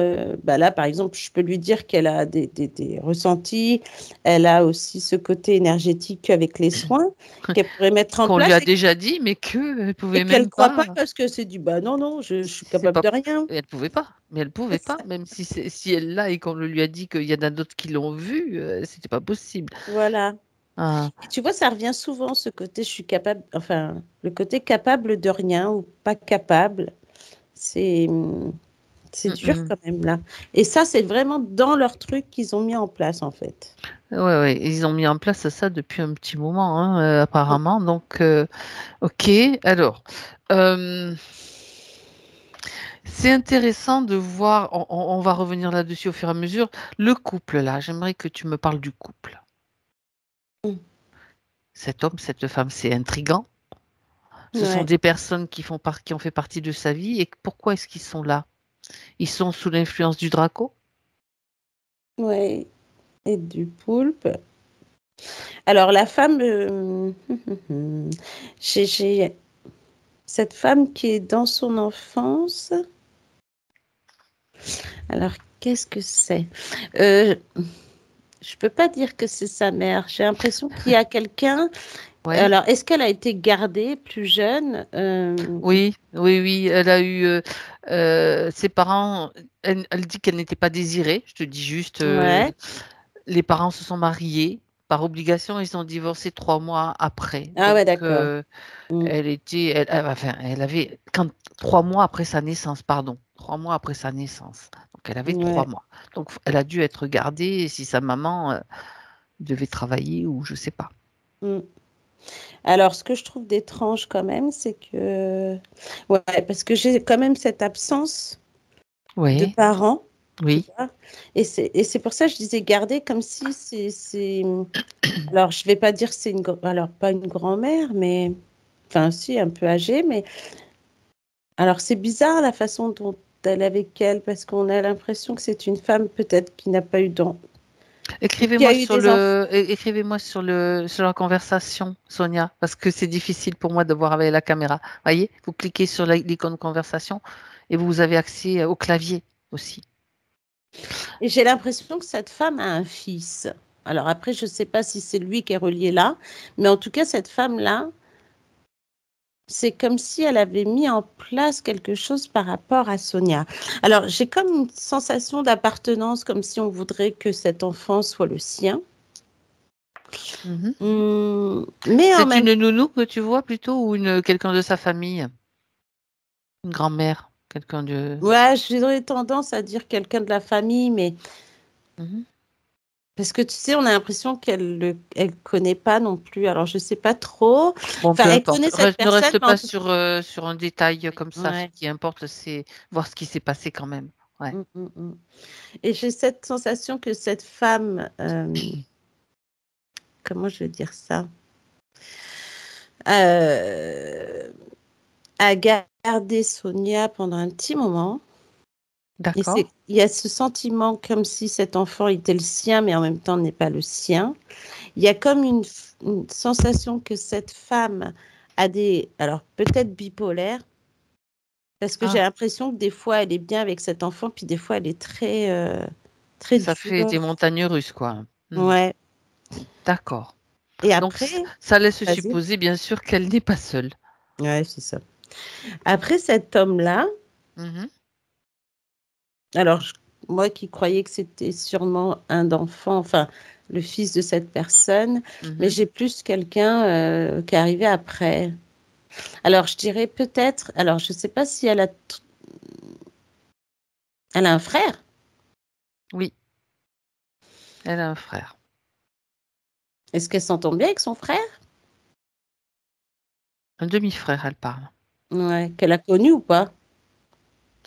bah là, par exemple, je peux lui dire qu'elle a des ressentis, elle a aussi ce côté énergétique avec les soins qu'elle pourrait mettre en Qu'on lui place a déjà dit, mais qu'elle ne et pouvait qu'elle ne même croit pas pas. parce que c'est du bah non, non, je suis C'est capable pas, de rien. elle pouvait pas, mais elle pouvait C'est pas, ça. même si elle l'a et qu'on le lui a dit qu'il y en a d'autres qui l'ont vu, c'était pas possible. Voilà. Ah. Et tu vois, ça revient souvent, ce côté je suis capable, enfin, le côté capable de rien ou pas capable. C'est c'est dur Mm. quand même là. Et ça, c'est vraiment dans leur truc qu'ils ont mis en place en fait. Ouais, ouais, ils ont mis en place ça depuis un petit moment, hein, apparemment. Donc, ok. Alors, euh, c'est intéressant de voir. On va revenir là-dessus au fur et à mesure. Le couple, là, j'aimerais que tu me parles du couple. Mm. Cet homme, cette femme, c'est intriguant. Ce sont Ouais, des personnes qui ont fait partie de sa vie. Et pourquoi est-ce qu'ils sont là? Ils sont sous l'influence du Draco? ouais. Et du poulpe. Alors la femme, j'ai cette femme qui est dans son enfance. Alors qu'est-ce que c'est? Euh, je peux pas dire que c'est sa mère. J'ai l'impression qu'il y a quelqu'un. Ouais. Alors est-ce qu'elle a été gardée plus jeune? Oui, oui, oui. Elle a eu ses parents. Elle dit qu'elle n'était pas désirée. Je te dis juste, Ouais. les parents se sont mariés par obligation. Ils ont divorcé 3 mois après. Ah Donc, ouais, d'accord. Mm. enfin, elle avait 3 mois après sa naissance, pardon. 3 mois après sa naissance. Donc, elle avait trois Ouais. mois. Donc, elle a dû être gardée si sa maman devait travailler ou je sais pas. Mm. Alors, ce que je trouve d'étrange quand même, c'est que, ouais, parce que j'ai quand même cette absence de Oui, parents, tu oui. vois. Et c'est pour ça que je disais garder comme si alors, je vais pas dire que c'est alors pas une grand-mère, mais, enfin, si, un peu âgée, mais, alors c'est bizarre la façon dont elle est avec elle, parce qu'on a l'impression que c'est une femme peut-être qui n'a pas eu d'enfants, ou qui a eu des enfants. Écrivez-moi sur la conversation, Sonia, parce que c'est difficile pour moi de voir avec la caméra. Voyez, vous cliquez sur l'icône conversation et vous avez accès au clavier aussi. Et j'ai l'impression que cette femme a un fils. Alors après, je ne sais pas si c'est lui qui est relié là, mais en tout cas, cette femme-là, c'est comme si elle avait mis en place quelque chose par rapport à Sonia. Alors, j'ai comme une sensation d'appartenance, comme si on voudrait que cet enfant soit le sien. Mhm. Mais en C'est même une nounou que tu vois plutôt ou quelqu'un de sa famille, une grand-mère, quelqu'un de. temps, ouais, j'aurais tendance à dire quelqu'un de la famille, mais Mhm. parce que tu sais, on a l'impression elle connaît pas non plus. Alors, je sais pas trop. Bon, Enfin, peu elle importe. connaît cette Ne personne, reste mais en pas tout sur un détail comme ça. Ce ouais. qui importe, c'est voir ce qui s'est passé quand même. Ouais. Mm, mm, mm. Et j'ai cette sensation que cette femme, comment je vais dire ça, euh, a gardé Sonia pendant un petit moment. Et D'accord. il y a ce sentiment comme si cet enfant était le sien, mais en même temps n'est pas le sien. Il y a comme une sensation que cette femme a alors peut-être bipolaire, parce que j'ai Ah, l'impression que des fois elle est bien avec cet enfant, puis des fois elle est très, très ça fait des dure. montagnes russes, quoi. Hmm. Ouais. D'accord. Et Donc, après, ça laisse vas-y. supposer, bien sûr, qu'elle n'est pas seule. Ouais, c'est ça. Après cet homme-là, Mhm, alors moi qui croyais que c'était sûrement un enfant, enfin le fils de cette personne, mais mhm. j'ai plus quelqu'un qui est arrivé après. Alors je dirais peut-être, alors je sais pas si elle a un frère. Oui, elle a un frère. Est-ce qu'elle s'entend bien avec son frère? Un demi-frère, elle parle. Ouais, qu'elle a connu ou pas?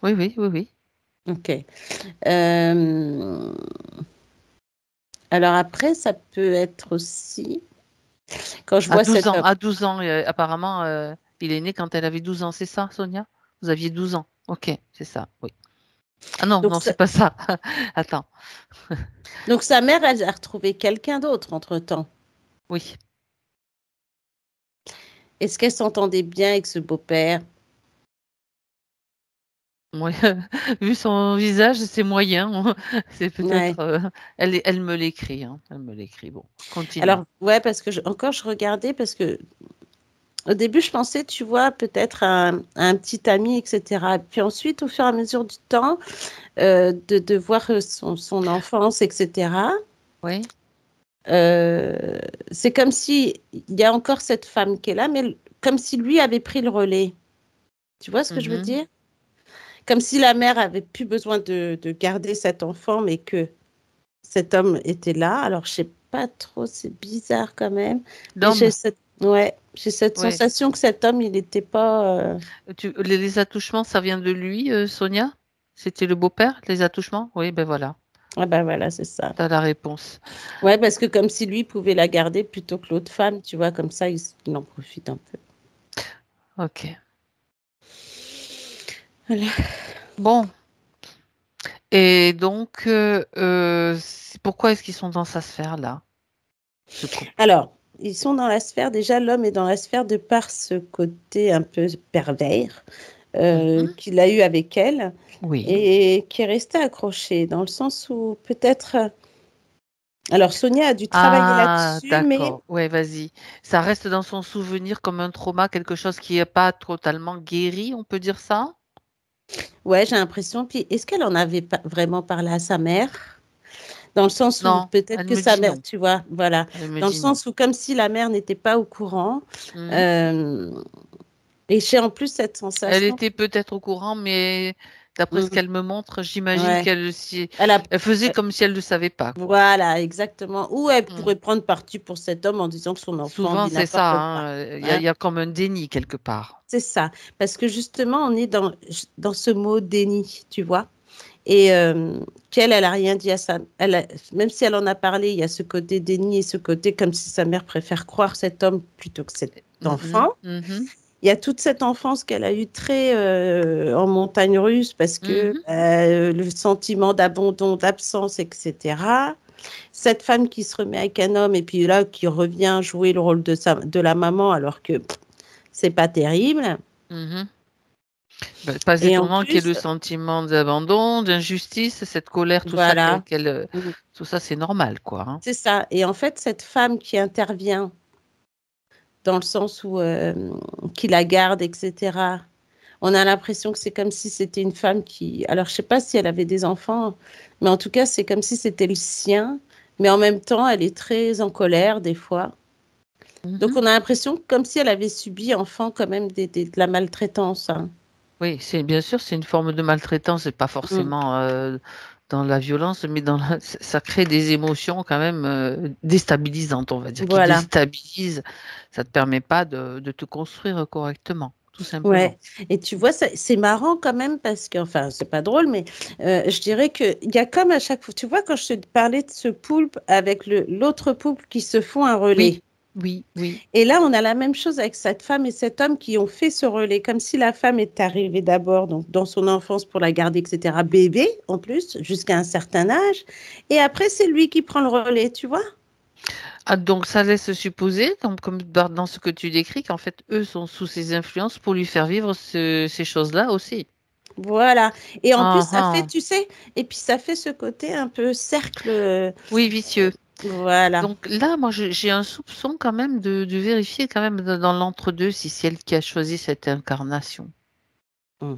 Oui, oui, oui, oui. Ok. Euh, alors après, ça peut être aussi, quand je À vois 12 cet ans, homme, à 12 ans, apparemment, il est né quand elle avait 12 ans, c'est ça, Sonia? Vous aviez 12 ans. Ok, c'est ça, oui. Ah non, donc, non, c'est pas ça. Attends. donc sa mère, elle a retrouvé quelqu'un d'autre entre-temps. Oui. Est-ce qu'elle s'entendait bien avec ce beau-père? Ouais, vu son visage, c'est moyen. C'est Ouais. peut-être. Elle me l'écrit, hein. Elle me l'écrit. Bon, continue. Alors, ouais, parce que encore, je regardais, parce que au début, je pensais, tu vois, peut-être à un petit ami, etc. Puis ensuite, au fur et à mesure du temps, de voir son enfance, etc., Oui. c'est comme si il y a encore cette femme qui est là, mais comme si lui avait pris le relais. Tu vois ce que je veux dire? Comme si la mère avait plus besoin de garder cet enfant, mais que cet homme était là. Alors, je sais pas trop, c'est bizarre quand même. Mais L'homme, j'ai cette ouais. sensation que cet homme, il n'était pas. Les attouchements, ça vient de lui, Sonia? C'était le beau-père, les attouchements? Oui, ben voilà, Ah ben voilà, c'est ça. tu as la réponse. Ouais, parce que comme si lui pouvait la garder plutôt que l'autre femme, tu vois, comme ça, il en profite un peu. Ok. Voilà. Bon. Et donc, pourquoi est-ce qu'ils sont dans sa sphère là, ce couple? Alors, ils sont dans la sphère, déjà, l'homme est dans la sphère de par ce côté un peu pervers Mhm. qu'il a eu avec elle Oui. et qui est resté accroché, dans le sens où peut-être. Alors, Sonia a dû travailler Ah, là-dessus, mais d'accord. Ouais, vas-y. Ça reste dans son souvenir comme un trauma, quelque chose qui n'est pas totalement guéri, on peut dire ça? ouais, j'ai l'impression. Puis, est-ce qu'elle en avait pas vraiment parlé à sa mère? Dans le sens où Non, peut-être elle que me sa dit mère, non. tu vois, voilà. Elle me Dans le dit non. sens où comme si la mère n'était pas au courant. Mhm. euh, et j'ai en plus cette Elle sensation. était peut-être au courant, mais d'après ce Mm, qu'elle me montre, j'imagine ouais. qu'elle Elle a, elle faisait euh, comme si elle ne le savait pas, quoi. voilà, exactement. Ou elle Mm. pourrait prendre parti pour cet homme en disant que son enfant Souvent, dit c'est ça, n'importe hein, quoi. il Hein. y a comme un déni quelque part. C'est ça. Parce que justement, on est dans ce mot déni, tu vois. Et qu'elle, elle a rien dit à ça. Même si elle en a parlé, il y a ce côté déni et ce côté comme si sa mère préfère croire cet homme plutôt que cet Mhm, enfant. mhm, Il y a toute cette enfance qu'elle a eue très en montagne russe parce que mhm, le sentiment d'abandon, d'absence, etc. Cette femme qui se remet avec un homme et puis là qui revient jouer le rôle de la maman alors que c'est pas terrible. mhm. Ben, pas Et en étonnant qu'il y ait plus, le sentiment d'abandon, d'injustice, cette colère, tout ça, voilà. tout ça, c'est normal, quoi, hein. C'est ça. Et en fait, cette femme qui intervient dans le sens où qui la garde, etc. On a l'impression que c'est comme si c'était une femme qui. Alors, je sais pas si elle avait des enfants, mais en tout cas, c'est comme si c'était le sien. Mais en même temps, elle est très en colère des fois. Donc, Mhm. on a l'impression comme si elle avait subi enfant quand même de la maltraitance. Hein. Oui, c'est bien sûr, c'est une forme de maltraitance, c'est pas Mm. forcément dans la violence, mais ça crée des émotions quand même déstabilisantes, on va dire, qui Voilà. déstabilisent. Ça te permet pas de te construire correctement, tout simplement. Ouais. Et tu vois, c'est marrant quand même parce que, enfin, c'est pas drôle, mais je dirais qu'il y a comme à chaque fois. Tu vois, quand je te parlais de ce poulpe avec l'autre poulpe qui se font un Oui, relais. oui, oui. Et là, on a la même chose avec cette femme et cet homme qui ont fait ce relais, comme si la femme est arrivée d'abord donc, dans son enfance pour la garder, etc., bébé en plus, jusqu'à un certain âge. Et après, c'est lui qui prend le relais, tu vois? Ah, donc ça laisse supposer, donc, comme dans ce que tu décris, qu'en fait, eux sont sous ces influences pour lui faire vivre ces choses-là aussi. Voilà. Et en plus, Ah, ça fait, ah. tu sais, et puis ça fait ce côté un peu cercle. Oui, vicieux. Voilà. Donc là, moi, j'ai un soupçon quand même de vérifier quand même dans l'entre-deux si c'est elle qui a choisi cette incarnation. Mm.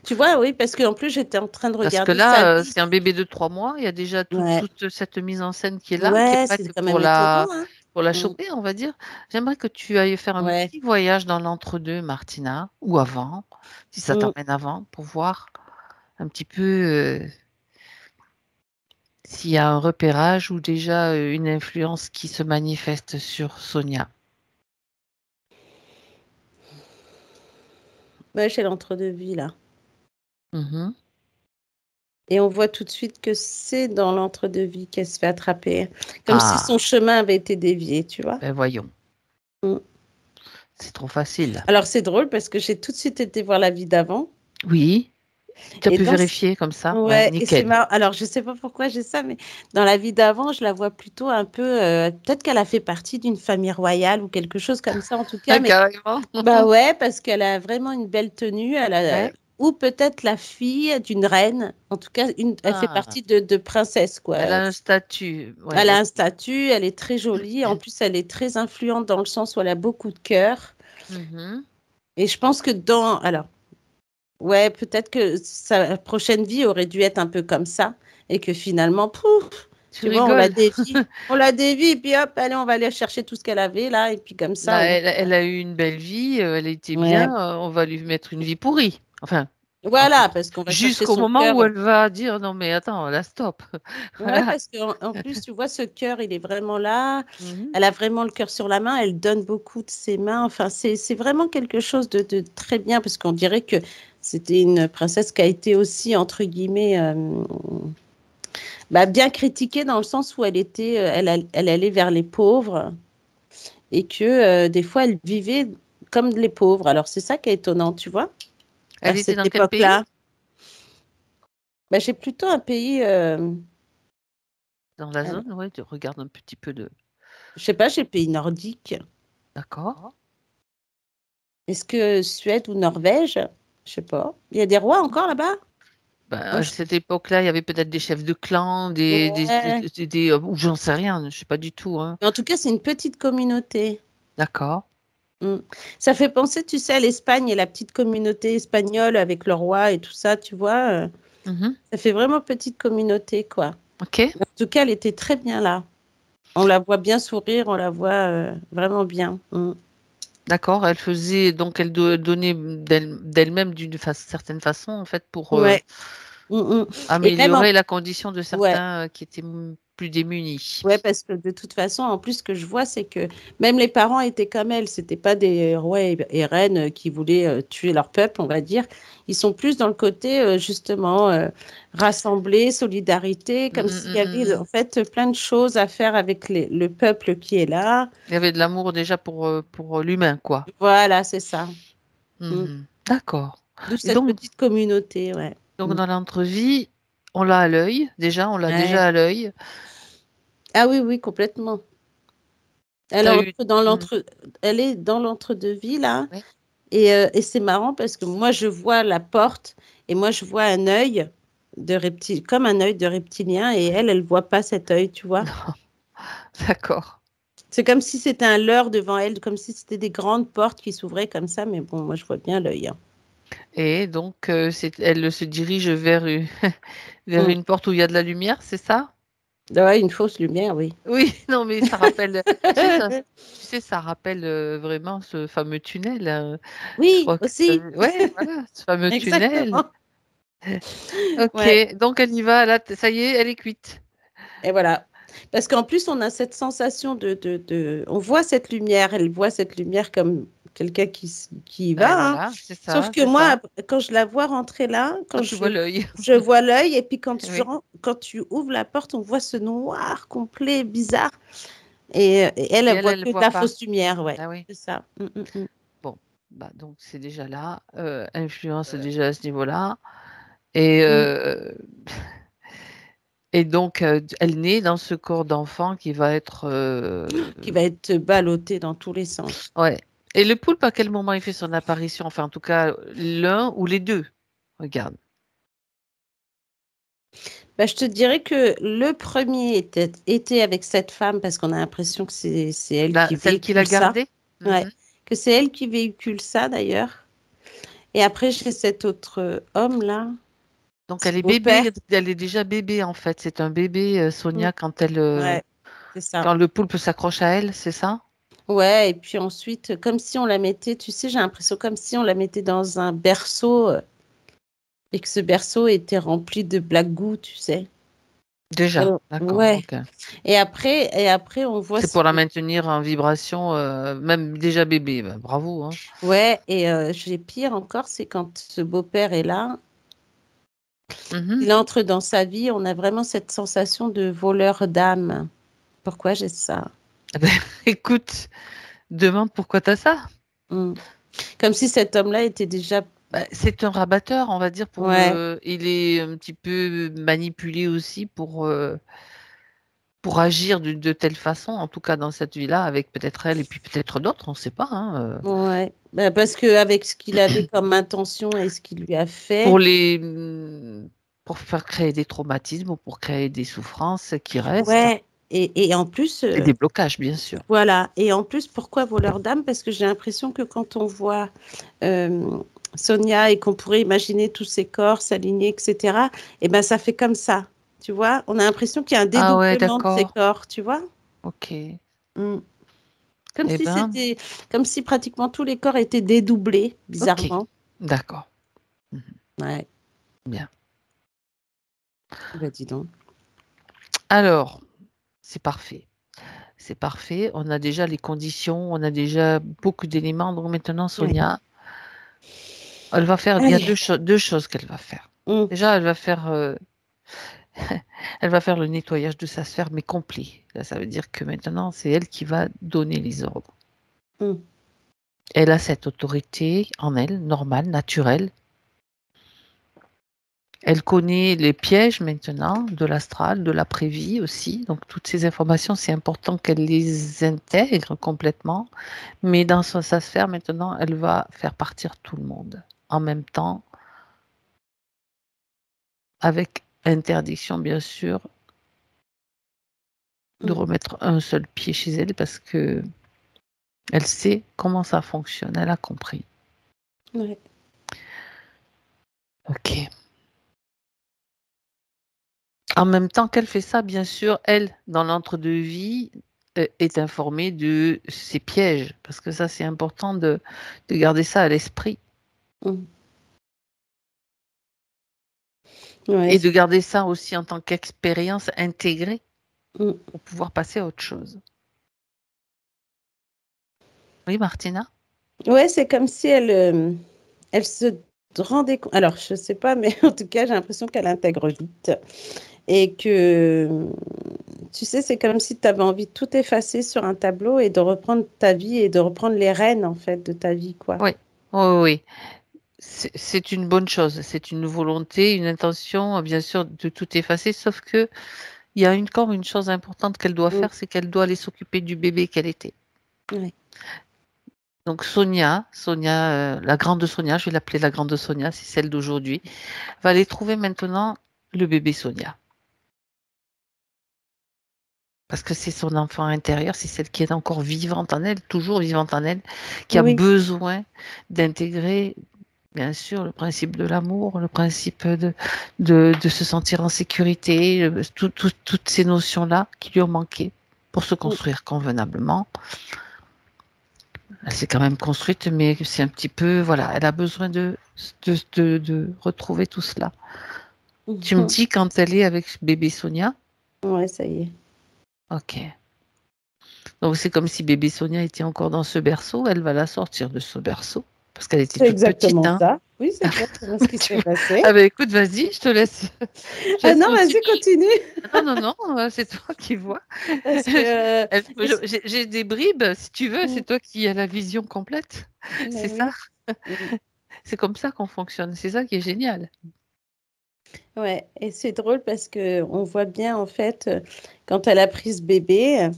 Tu vois, oui, parce qu'en plus, j'étais en train de Parce que regarder sa là, vie. c'est un bébé de 3 mois. Il y a déjà Ouais. toute cette mise en scène qui est là, qui est Ouais, c'est prête quand même étonnant, hein. pour la Mm. choper, on va dire. J'aimerais que tu ailles faire un Ouais. petit voyage dans l'entre-deux, Martina, ou avant, si ça Mm. t'emmène avant, pour voir un petit peu s'il y a un repérage ou déjà une influence qui se manifeste sur Sonia. Ouais, j'ai l'entre-deux-vie, là. Mhm. Et on voit tout de suite que c'est dans l'entre-deux-vie qu'elle se fait attraper. Comme si son Ah, chemin avait été dévié, tu vois. ben voyons, Mm. c'est trop facile. Alors, c'est drôle parce que j'ai tout de suite été voir la vie d'avant. Oui, tu as Et pu dans... vérifier comme ça? Ouais, Ouais, et c'est nickel. marrant. Alors, je sais pas pourquoi j'ai ça, mais dans la vie d'avant, je la vois plutôt un peu. Peut-être qu'elle a fait partie d'une famille royale ou quelque chose comme ça, en tout cas. Mais Carrément. bah ouais, parce qu'elle a vraiment une belle tenue. Ouais. Ou peut-être la fille d'une reine. En tout cas, elle fait Ah, partie de princesse, quoi. elle a un statut. Ouais, Elle a un ok. statut, elle est très jolie. En plus, elle est très influente dans le sens où elle a beaucoup de cœur. Mhm. Et je pense que alors, ouais, peut-être que sa prochaine vie aurait dû être un peu comme ça. Et que finalement, pouf. Tu Tu vois, on la rigoles. dévie. On la dévie, et puis hop, allez, on va aller chercher tout ce qu'elle avait là, et puis comme ça, Là, on... elle a eu une belle vie, elle était bien, Ouais. on va lui mettre une vie pourrie. Enfin, Voilà, parce qu'on va chercher jusqu'au son moment où cœur. elle va dire non mais attends, là stop. Ouais, Voilà. parce qu'en plus, tu vois, ce cœur, il est vraiment là. Mhm. Elle a vraiment le cœur sur la main. Elle donne beaucoup de ses mains. Enfin, c'est vraiment quelque chose de très bien, parce qu'on dirait que c'était une princesse qui a été aussi, entre guillemets, bah, bien critiquée dans le sens où elle était, elle allait vers les pauvres et que des fois, elle vivait comme les pauvres. Alors, c'est ça qui est étonnant, tu vois, à Elle était cette dans quel pays? époque-là. Bah, j'ai plutôt un pays, Dans la alors, zone, ouais, tu regardes un petit peu de. je sais pas, j'ai le pays nordique. D'accord. Est-ce que Suède ou Norvège? Je sais pas. Il y a des rois encore là-bas? Ben, Moi, à cette époque-là, il y avait peut-être des chefs de clan, ouais. ou j'en sais rien, je sais pas du tout, hein. Mais en tout cas, c'est une petite communauté. D'accord. Mm. Ça fait penser, tu sais, à l'Espagne et la petite communauté espagnole avec le roi et tout ça, tu vois. Mhm. Ça fait vraiment petite communauté, quoi. Ok. En tout cas, elle était très bien là. On la voit bien sourire, on la voit vraiment bien. Mm. D'accord. Elle faisait donc elle donnait d'elle-même d'une certaine façon en fait pour Ouais. Mm, mm. Et même améliorer la condition de ouais. certains qui étaient plus démunis. Ouais, parce que de toute façon, en plus, ce que je vois, c'est que même les parents étaient comme elle. C'était pas des rois et reines qui voulaient tuer leur peuple, on va dire. Ils sont plus dans le côté, justement, rassembler, solidarité, Mm, comme mm, s'il y mm, mm, avait, mm. en fait, plein de choses à faire avec le peuple qui est là. Il y avait de l'amour déjà pour l'humain, quoi. Voilà, c'est ça. Mm. Mhm. D'accord. D'où Et cette donc, petite communauté, ouais. donc Mm. dans l'entrevie, on l'a à l'œil, déjà, on l'a Ouais. déjà à l'œil. Ah oui, oui, complètement. Elle T'as eu. entre dans Mhm. elle est dans l'entre-deux-vie, là. Ouais. Et c'est marrant parce que moi, je vois la porte et moi, je vois un œil de reptile, comme un œil de reptilien, et elle voit pas cet œil, tu vois. D'accord. C'est comme si c'était un leurre devant elle, comme si c'était des grandes portes qui s'ouvraient comme ça, mais bon, moi, je vois bien l'œil, hein. Et donc, elle se dirige vers, vers Mm. une porte où il y a de la lumière, c'est ça? Ouais, une fausse lumière, oui. Oui, non, mais ça rappelle, tu sais, ça rappelle vraiment ce fameux tunnel. Je Oui, crois que, aussi. ouais, voilà, ce fameux tunnel. Exactement. Ok, Ouais, donc elle y va, là, ça y est, elle est cuite. et voilà. Parce qu'en plus, on a cette sensation on voit cette lumière, elle voit cette lumière comme quelqu'un qui y Ouais, va, hein. voilà, c'est Sauf ça, que c'est ça. moi, quand je la vois rentrer là, Quand tu vois l'œil. je vois l'œil, et puis Oui, quand tu ouvres la porte, on voit ce noir complet, bizarre. Et elle, et elle elle, voit elle que de voit la pas. fausse lumière, ouais. Ah oui. C'est ça. Mm. Bon, bah donc c'est déjà là, influence déjà à ce niveau-là. Et, Mm. et donc, elle naît dans ce corps d'enfant qui va être, Qui va être ballotté dans tous les sens. ouais. Et le poulpe, à quel moment il fait son apparition? Enfin, en tout cas, l'un ou les deux. Regarde. Bah, je te dirais que le premier était avec cette femme parce qu'on a l'impression que c'est elle Là, qui celle qui l'a véhicule ça. gardé? Ouais, Mhm. que c'est elle qui véhicule ça d'ailleurs. Et après, j'ai cet autre homme-là, Donc, ce elle est beau-père. bébé, elle est déjà bébé, en fait. C'est un bébé, Mm. Sonia, Ouais, c'est ça. quand le poulpe s'accroche à elle, c'est ça? Ouais, et puis ensuite, comme si on la mettait, tu sais, j'ai l'impression comme si on la mettait dans un berceau et que ce berceau était rempli de black goo, tu sais. Déjà, d'accord, Ouais. ok. Et après, on voit C'est ce... pour la maintenir en vibration, même déjà bébé. Ben, bravo, hein. Ouais, et j'ai pire encore, c'est quand ce beau-père est là, Mhm. il entre dans sa vie, on a vraiment cette sensation de voleur d'âme. Pourquoi j'ai ça? Eh ben, écoute, demande pourquoi tu as ça. Mm. Comme si cet homme-là était déjà... Bah, c'est un rabatteur, on va dire, Ouais, il est un petit peu manipulé aussi pour agir de telle façon, en tout cas dans cette vie-là, avec peut-être elle et puis peut-être d'autres, on ne sait pas, hein. ouais. Bah, parce qu'avec ce qu'il avait comme intention et ce qu'il lui a Pour fait, les, pour faire créer des traumatismes ou pour créer des souffrances qui restent ouais. Et en plus, et des blocages, bien sûr. voilà. Et en plus, pourquoi voleur d'âme? Parce que j'ai l'impression que quand on voit euh, Sonia et qu'on pourrait imaginer tous ces corps s'aligner, etc., et ben ça fait comme ça. Tu vois, on a l'impression qu'il y a un Ah ouais, dédoublement de ces d'accord. corps, tu vois. Ok. Mm. Comme Eh si ben, c'était, comme si pratiquement tous les corps étaient dédoublés, ok. bizarrement. D'accord. Mhm. Ouais, Bien. bah dis donc. Alors, c'est parfait. C'est parfait. On a déjà les conditions, on a déjà beaucoup d'éléments. Donc maintenant, Ouais. Sonia, elle va faire, il y a Allez. deux choses qu'elle va faire. Mm. Déjà, elle va faire le nettoyage de sa sphère, mais complet. Là, ça veut dire que maintenant, c'est elle qui va donner les ordres. Mm. Elle a cette autorité en elle, normale, naturelle. Elle connaît les pièges maintenant de l'astral, de l'après-vie aussi. Donc, toutes ces informations, c'est important qu'elle les intègre complètement. Mais dans sa sphère, maintenant, elle va faire partir tout le monde. En même temps, avec interdiction, bien sûr, de Mm. remettre un seul pied chez elle parce que elle sait comment ça fonctionne. Elle a compris. Ouais. OK. En même temps qu'elle fait ça, bien sûr, elle, dans l'entre-deux-vie, est informée de ses pièges, parce que ça, c'est important de garder ça à l'esprit Mm. Ouais. et de garder ça aussi en tant qu'expérience intégrée Mm. pour pouvoir passer à autre chose. Oui, Martina? Ouais, c'est comme si elle se rendait compte. Alors, je sais pas, mais en tout cas, j'ai l'impression qu'elle intègre vite. Et que, tu sais, c'est comme si tu avais envie de tout effacer sur un tableau et de reprendre ta vie et de reprendre les rênes, en fait, de ta vie, quoi. Oui, oui, oui. C'est une bonne chose, c'est une volonté, une intention, bien sûr, de tout effacer, sauf que il y a encore une chose importante qu'elle doit Mm. faire, c'est qu'elle doit aller s'occuper du bébé qu'elle était. Ouais. Donc Sonia, la grande Sonia, je vais l'appeler la grande Sonia, c'est celle d'aujourd'hui, va aller trouver maintenant le bébé Sonia. Parce que c'est son enfant intérieur, c'est celle qui est encore vivante en elle, toujours vivante en elle, qui a Oui. besoin d'intégrer, bien sûr, le principe de l'amour, le principe de se sentir en sécurité, toutes ces notions-là qui lui ont manqué pour se Mm. construire convenablement. Elle s'est quand même construite, mais c'est un petit peu, voilà, elle a besoin de retrouver tout cela. Tu me Mhm. dis quand elle est avec bébé Sonia? Ouais, ça y est. Ok. Donc c'est comme si bébé Sonia était encore dans ce berceau, elle va la sortir de ce berceau, parce qu'elle était C'est toute petite, exactement hein. ça. Oui, c'est exactement ce qui Tu s'est vois. passé. Ah ben écoute, vas-y, je Ah laisse non, continuer. vas-y, continue. Non, non, non, c'est toi qui vois. Parce que, J'ai des bribes, si tu veux, c'est mm, toi qui as la vision complète. mais C'est ça. oui. Mm. C'est comme ça qu'on fonctionne. C'est ça qui est génial. Ouais, et c'est drôle parce que on voit bien en fait quand elle a pris ce bébé,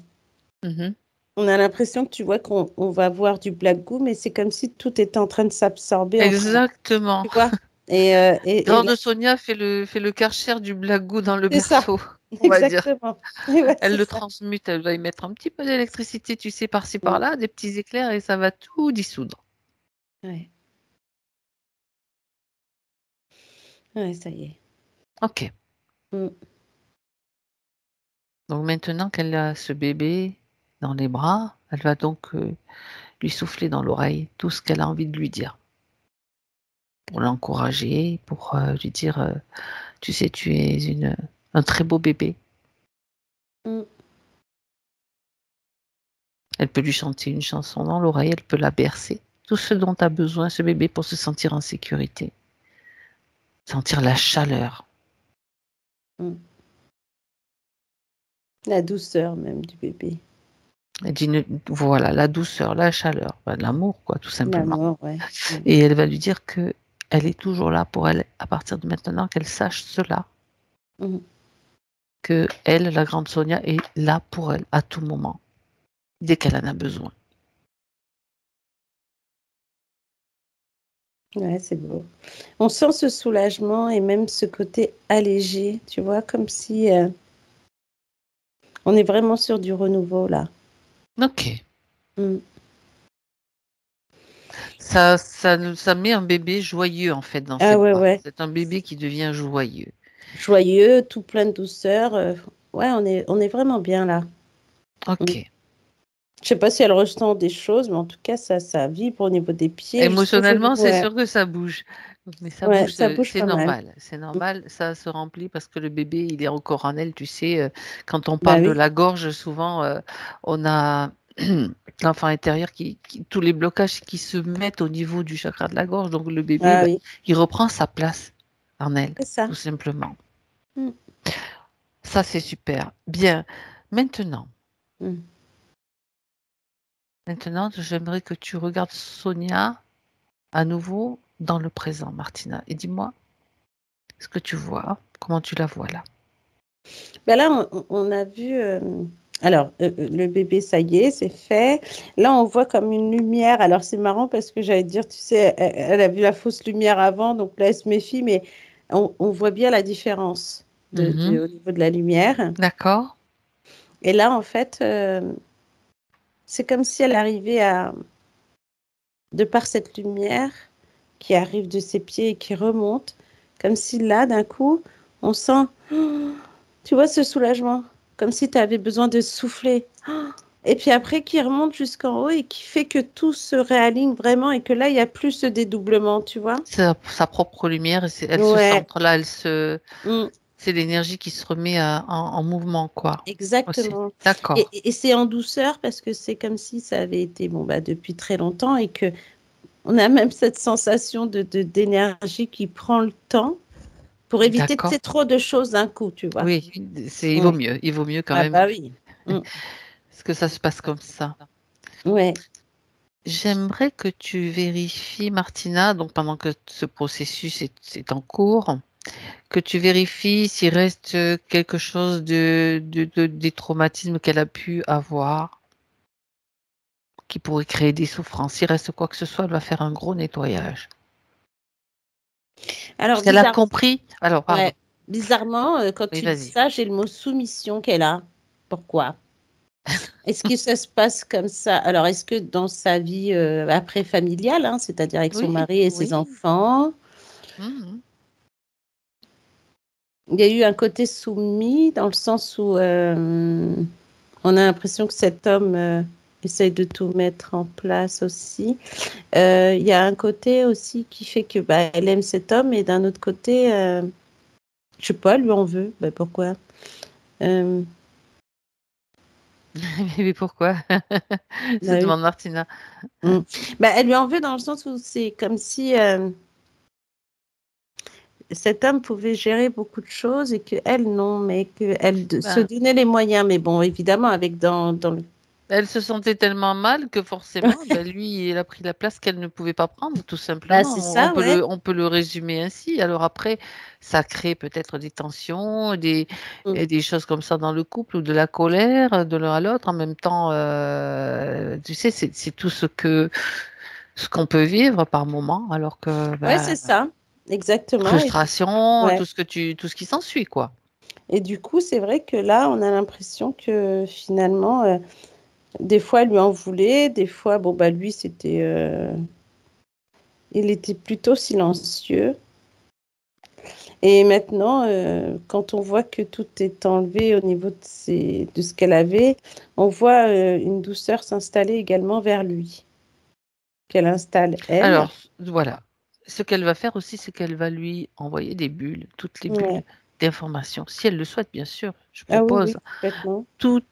Mhm. on a l'impression que tu vois qu'on va voir du black goo, mais c'est comme si tout était en train de s'absorber, en train, Exactement. tu vois. Et là, Grande Sonia fait le karcher du blagou dans le c'est ça, berceau, on va dire. exactement. Et ouais, Elle c'est le ça. transmute, elle va y mettre un petit peu d'électricité, tu sais, par-ci Mm. par-là, des petits éclairs et ça va tout dissoudre. Ouais, ouais, ça y est. Ok. Mm. Donc maintenant qu'elle a ce bébé dans les bras, elle va donc lui souffler dans l'oreille tout ce qu'elle a envie de lui dire, pour l'encourager, pour lui dire, tu sais, tu es un très beau bébé. Mm. Elle peut lui chanter une chanson dans l'oreille, elle peut la bercer. Tout ce dont a besoin ce bébé pour se sentir en sécurité, sentir la chaleur. Mm. La douceur même du bébé. Elle dit, voilà, la douceur, la chaleur, ben, l'amour, quoi, tout simplement. L'amour, ouais. Mm. Et elle va lui dire que elle est toujours là pour elle à partir de maintenant, qu'elle sache cela, Mm. que elle, la grande Sonia, est là pour elle à tout moment, dès qu'elle en a besoin. Ouais, c'est beau. On sent ce soulagement et même ce côté allégé, tu vois, comme si on est vraiment sur du renouveau là. Ok. Mm. Ça met un bébé joyeux en fait dans Ah ses ouais, bras. ouais. C'est un bébé qui devient joyeux. joyeux, tout plein de douceur. Ouais, on est vraiment bien là. Mm. Ok. Je sais pas si elle ressent des choses, mais en tout cas, ça vibre au niveau des pieds. Je trouve, Émotionnellement, c'est ouais, sûr que ça bouge. Mais ça ouais, bouge, ça bouge c'est pas mal. normal. C'est normal, ça se remplit parce que le bébé, il est encore en elle. Tu sais, quand on Bah parle de oui, la gorge, souvent, on a l'enfant intérieur tous les blocages qui se mettent au niveau du chakra de la gorge. Donc le bébé, ah ben, oui, il reprend sa place en elle, c'est ça. tout simplement. Mm. Ça, c'est super. Bien. Maintenant, Mm. maintenant, j'aimerais que tu regardes Sonia à nouveau dans le présent, Martina, et dis-moi ce que tu vois, comment tu la vois là. Ben là, on a vu. Alors, le bébé, ça y est, c'est fait. Là, on voit comme une lumière. Alors, c'est marrant parce que j'allais dire, tu sais, elle a vu la fausse lumière avant, donc là, elle se méfie, mais on voit bien la différence Mhm. au niveau de la lumière. D'accord. Et là, en fait, c'est comme si elle arrivait de par cette lumière qui arrive de ses pieds et qui remonte, comme si là, d'un coup, on sent, tu vois, ce soulagement, comme si tu avais besoin de souffler. Et puis après, qui remonte jusqu'en haut et qui fait que tout se réaligne vraiment et que là, il n'y a plus ce dédoublement, tu vois? C'est sa propre lumière, et elle se Ouais, centre là, mm, c'est l'énergie qui se remet en mouvement, quoi. Aussi. exactement. D'accord. Et c'est en douceur parce que c'est comme si ça avait été bon, bah, depuis très longtemps et que on a même cette sensation d'énergie qui prend le temps pour éviter, tu D'accord. sais, trop de choses d'un coup, tu vois. Oui, Mm. il vaut mieux quand Ah même bah oui. Mm. que ça se passe comme ça. Ouais. J'aimerais que tu vérifies, Martina, donc pendant que ce processus est en cours, que tu vérifies s'il reste quelque chose des traumatismes qu'elle a pu avoir, qui pourrait créer des souffrances. S'il reste quoi que ce soit, elle va faire un gros nettoyage. Parce Alors, qu'elle a compris. Alors, pardon. ouais. Bizarrement, quand Oui, tu dis vas-y. ça, j'ai le mot soumission qu'elle a. Pourquoi? Est-ce que ça se passe comme ça? Alors, est-ce que dans sa vie après familiale, hein, c'est-à-dire avec son Oui, mari et ses oui. enfants, Mhm. il y a eu un côté soumis dans le sens où on a l'impression que cet homme essaye de tout mettre en place aussi. Il y a un côté aussi qui fait que bah, elle aime cet homme et d'un autre côté, je sais pas, elle lui en veut. Bah, pourquoi? Euh, Mais pourquoi? Se bah oui. demande Martina. Mm. Bah, elle lui en veut dans le sens où c'est comme si cet homme pouvait gérer beaucoup de choses et que elle non, mais qu'elle se Ben, donnait les moyens. Mais bon, évidemment, avec dans le... elle se sentait tellement mal que forcément, ben lui, il a pris la place qu'elle ne pouvait pas prendre, tout Bah, c'est simplement. ça, ouais. On peut le résumer ainsi. Alors après, ça crée peut-être des tensions, Mm. et des choses comme ça dans le couple ou de la colère de l'un à l'autre. En même temps, tu sais, c'est tout ce qu'on peut vivre par moment, alors que Ouais, c'est ben, ça. Exactement. frustration, Ouais. tout ce qui s'ensuit, quoi. Et du coup, c'est vrai que là, on a l'impression que finalement, des fois, elle lui en voulait, des fois, bon, bah, lui, il était plutôt silencieux. Et maintenant, quand on voit que tout est enlevé au niveau de ce qu'elle avait, on voit une douceur s'installer également vers lui, qu'elle installe elle. Alors, voilà. Ce qu'elle va faire aussi, c'est qu'elle va lui envoyer des bulles, toutes les bulles Ouais. d'informations, si elle le souhaite, bien sûr. Je Ah oui, propose oui, complètement. tout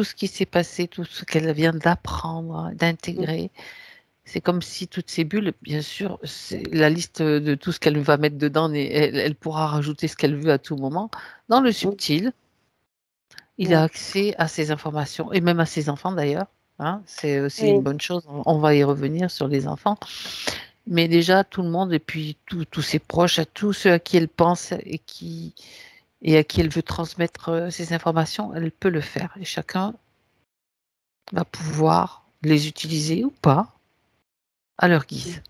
ce qui s'est passé, tout ce qu'elle vient d'apprendre, Mm. d'intégrer. C'est comme si toutes ces bulles, bien sûr, c'est la liste de tout ce qu'elle va mettre dedans, elle pourra rajouter ce qu'elle veut à tout moment. Dans le Mm. subtil, il a Ouais. accès à ces informations, et même à ses enfants d'ailleurs. Hein, c'est aussi une Oui. bonne chose. On va y revenir sur les enfants. Mais déjà, tout le monde, et puis tous ses proches, à tous ceux à qui elle pense et à qui elle veut transmettre ces informations, elle peut le faire. Et chacun va pouvoir les utiliser ou pas à leur guise.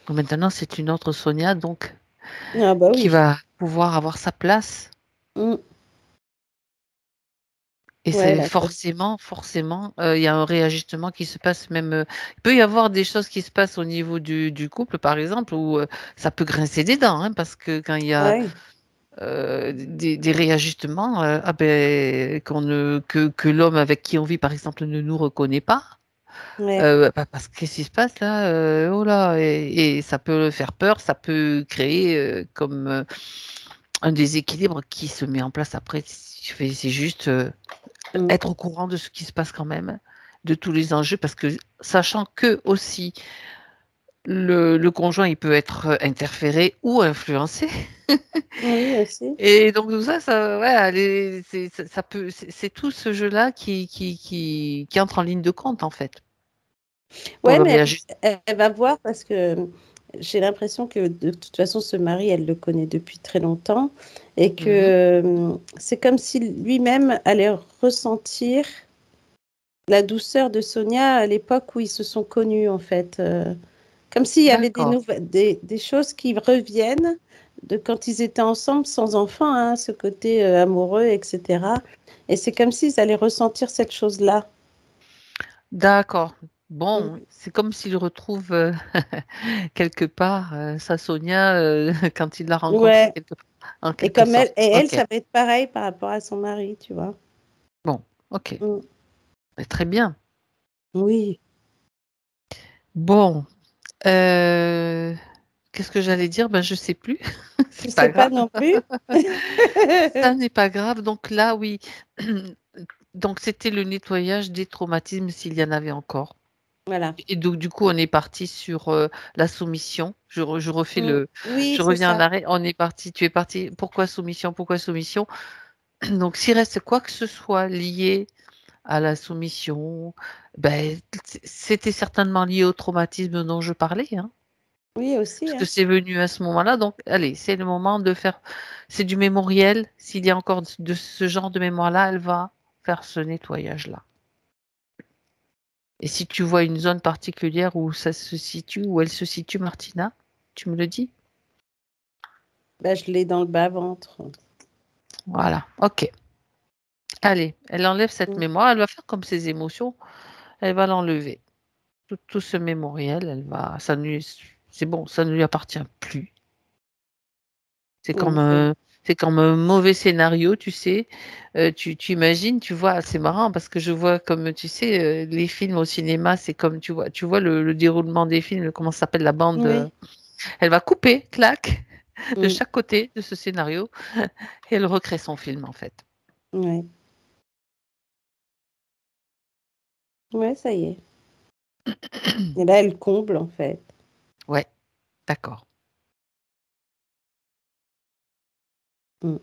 Donc maintenant, c'est une autre Sonia, donc, Ah bah qui oui. va pouvoir avoir sa place Mm. Et Ouais, c'est la tête. forcément, il y a un réajustement qui se passe même. Il peut y avoir des choses qui se passent au niveau du couple, par exemple, où ça peut grincer des dents, hein, parce que quand il y a Ouais, des réajustements, ah ben, que l'homme avec qui on vit, par exemple, ne nous reconnaît pas, ouais. parce que qu'est-ce qui se passe là? Oh là, et ça peut faire peur, ça peut créer comme un déséquilibre qui se met en place après. C'est juste. Mm. Être au courant de ce qui se passe quand même, de tous les enjeux, parce que sachant que aussi le conjoint, il peut être interféré ou influencé. Oui, aussi. Et donc tout ça, ouais, ça peut, c'est tout ce jeu-là qui entre en ligne de compte en fait pour Ouais, le mais réajustement. elle va voir parce que j'ai l'impression que de toute façon, ce mari, elle le connaît depuis très longtemps et que Mhm. c'est comme si lui-même allait ressentir la douceur de Sonia à l'époque où ils se sont connus, en fait. Comme s'il y avait D'accord, des choses qui reviennent de quand ils étaient ensemble sans enfants, hein, ce côté amoureux, etc. Et c'est comme s'ils allaient ressentir cette chose-là. d'accord. Mm. Bon, c'est comme s'il retrouve quelque part sa Sonia quand il l'a rencontrée Ouais. quelque part, en Et quelque comme elle, sorte. et elle, Ok. ça va être pareil par rapport à son mari, tu vois. Bon, ok. Mm. Très bien. Oui, Bon, euh, qu'est-ce que j'allais dire? Ben, je sais plus. je C'est pas sais pas grave. non plus. Ça n'est pas grave. Donc là, oui. Donc c'était le nettoyage des traumatismes s'il y en avait encore. Voilà. Et donc du coup, on est parti sur la soumission. Je refais Mm. Oui, je c'est reviens en ça. arrêt. On est parti. Tu es parti. Pourquoi soumission? Pourquoi soumission? Donc s'il reste quoi que ce soit lié à la soumission, ben, c'était certainement lié au traumatisme dont je parlais, hein. Oui, aussi, Parce que hein. c'est venu à ce moment-là. Donc, allez, c'est le moment de faire. C'est du mémoriel. S'il y a encore de ce genre de mémoire-là, elle va faire ce nettoyage-là. Et si tu vois une zone particulière où ça se situe, où elle se situe, Martina, tu me le dis? Bah, je l'ai dans le bas-ventre. Voilà, ok. Allez, elle enlève cette Mm. mémoire. Elle va faire comme ses émotions. Elle va l'enlever. Tout ce mémoriel, elle va. C'est bon, ça ne lui appartient plus. C'est Non, comme c'est un, c'est comme un mauvais scénario, tu sais. Tu imagines, tu vois, c'est marrant parce que je vois comme, tu sais, les films au cinéma, c'est comme, tu vois le déroulement des films, comment ça s'appelle la bande. oui. Elle va couper, clac, de Mm. chaque côté de ce scénario et elle recrée son film en fait. Ouais. Ouais, ça y est. Et là, elle comble, en fait. Ouais, d'accord. Mm.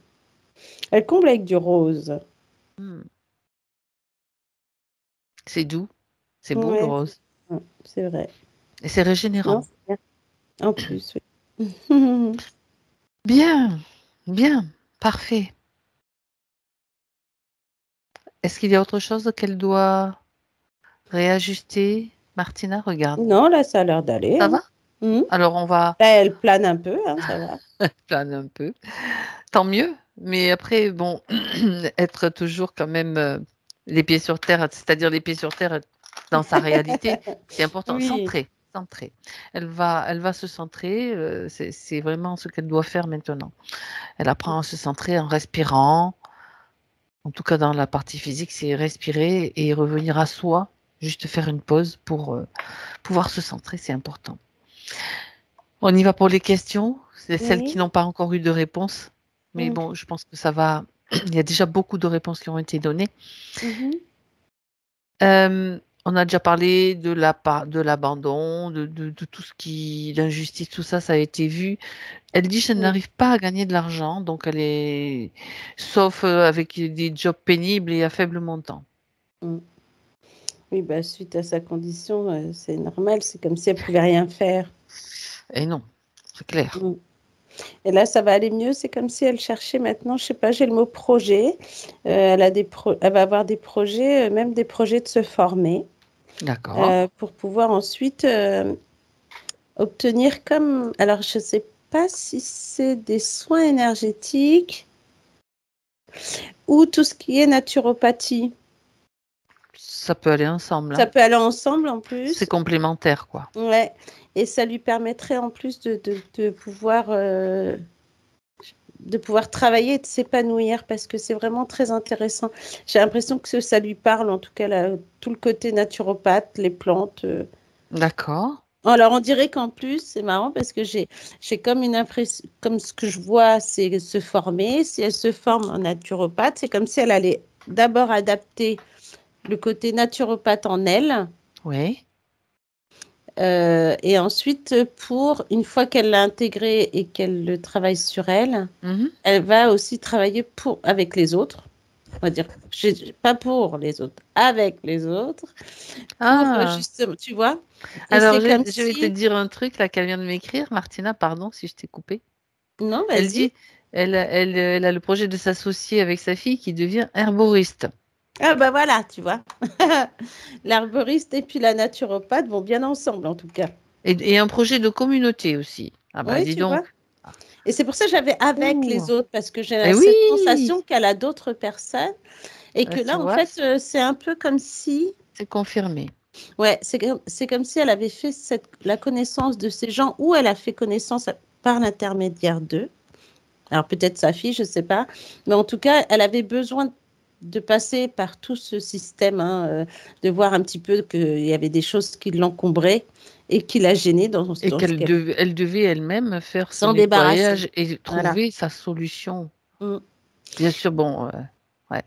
Elle comble avec du rose. Hmm. C'est doux, c'est beau le Ouais, rose. c'est vrai. Et c'est Non, régénérant. c'est bien. En plus, oui. Bien, bien, parfait. Est-ce qu'il y a autre chose qu'elle doit réajuster? Martina, regarde. Non, là, ça a l'air d'aller, Ça hein. va? Mm. Alors on va Là, elle plane un peu, hein, ça va. planer un peu. Tant mieux. Mais après, bon, être toujours quand même les pieds sur terre, c'est-à-dire les pieds sur terre dans sa réalité, c'est important. Oui. Centré, centré. Elle va se centrer. C'est vraiment ce qu'elle doit faire maintenant. Elle apprend à se centrer en respirant. En tout cas, dans la partie physique, c'est respirer et revenir à soi. Juste faire une pause pour pouvoir se centrer, c'est important. On y va pour les questions. C'est celles qui Oui. n'ont pas encore eu de réponse. Mais Mm. bon, je pense que ça va. Il y a déjà beaucoup de réponses qui ont été données. Mhm. On a déjà parlé de l'abandon, de tout ce qui, l'injustice, tout ça, ça a été vu. Elle dit, je Mm. n'arrive pas à gagner de l'argent, donc elle est, sauf avec des jobs pénibles et à faible montant. Mm. Oui, bah, suite à sa condition, c'est normal. C'est comme si elle pouvait rien faire. Et non, c'est clair. Mm. Et là, ça va aller mieux. C'est comme si elle cherchait maintenant, je sais pas, j'ai le mot projet. Elle va avoir des projets, même des projets de se former, D'accord. pour pouvoir ensuite obtenir comme, alors je sais pas si c'est des soins énergétiques ou tout ce qui est naturopathie. Ça peut aller ensemble. Ça peut aller ensemble en plus. C'est complémentaire, quoi. Ouais. Et ça lui permettrait en plus de pouvoir travailler et de s'épanouir parce que c'est vraiment très intéressant. J'ai l'impression que ça lui parle, en tout cas, tout le côté naturopathe, les plantes. D'accord. Alors, on dirait qu'en plus, c'est marrant parce que j'ai comme une impression, comme ce que je vois, c'est se former. Si elle se forme en naturopathe, c'est comme si elle allait d'abord adapter le côté naturopathe en elle. Oui. Et ensuite, une fois qu'elle l'a intégré et qu'elle le travaille sur elle, elle va aussi travailler avec les autres. On va dire, pas pour les autres, avec les autres. Justement, tu vois. Et alors, c'est comme je vais te dire un truc là qu'elle vient de m'écrire. Martina, pardon si je t'ai coupé. Non, Elle vas-y. dit, elle a le projet de s'associer avec sa fille qui devient herboriste. Ah bah voilà, tu vois. L'herboriste et puis la naturopathe vont bien ensemble, en tout cas. Et un projet de communauté aussi. Ah bah Oui, dis tu donc. vois. Et c'est pour ça que j'avais avec les autres, parce que j'ai Eh cette oui, sensation qu'elle a d'autres personnes. Et que tu là, en vois, fait, c'est un peu comme si... c'est confirmé. Ouais, c'est comme si elle avait fait la connaissance de ces gens, ou elle a fait connaissance par l'intermédiaire d'eux. Alors peut-être sa fille, je ne sais pas. Mais en tout cas, elle avait besoin de passer par tout ce système, hein, de voir un petit peu qu'il y avait des choses qui l'encombraient et qui la gênaient dans Et ce qu'elle elle devait elle-même faire ce s'en débarrasser. nettoyage et Voilà. trouver sa solution. Mm. Bien sûr, bon, ouais.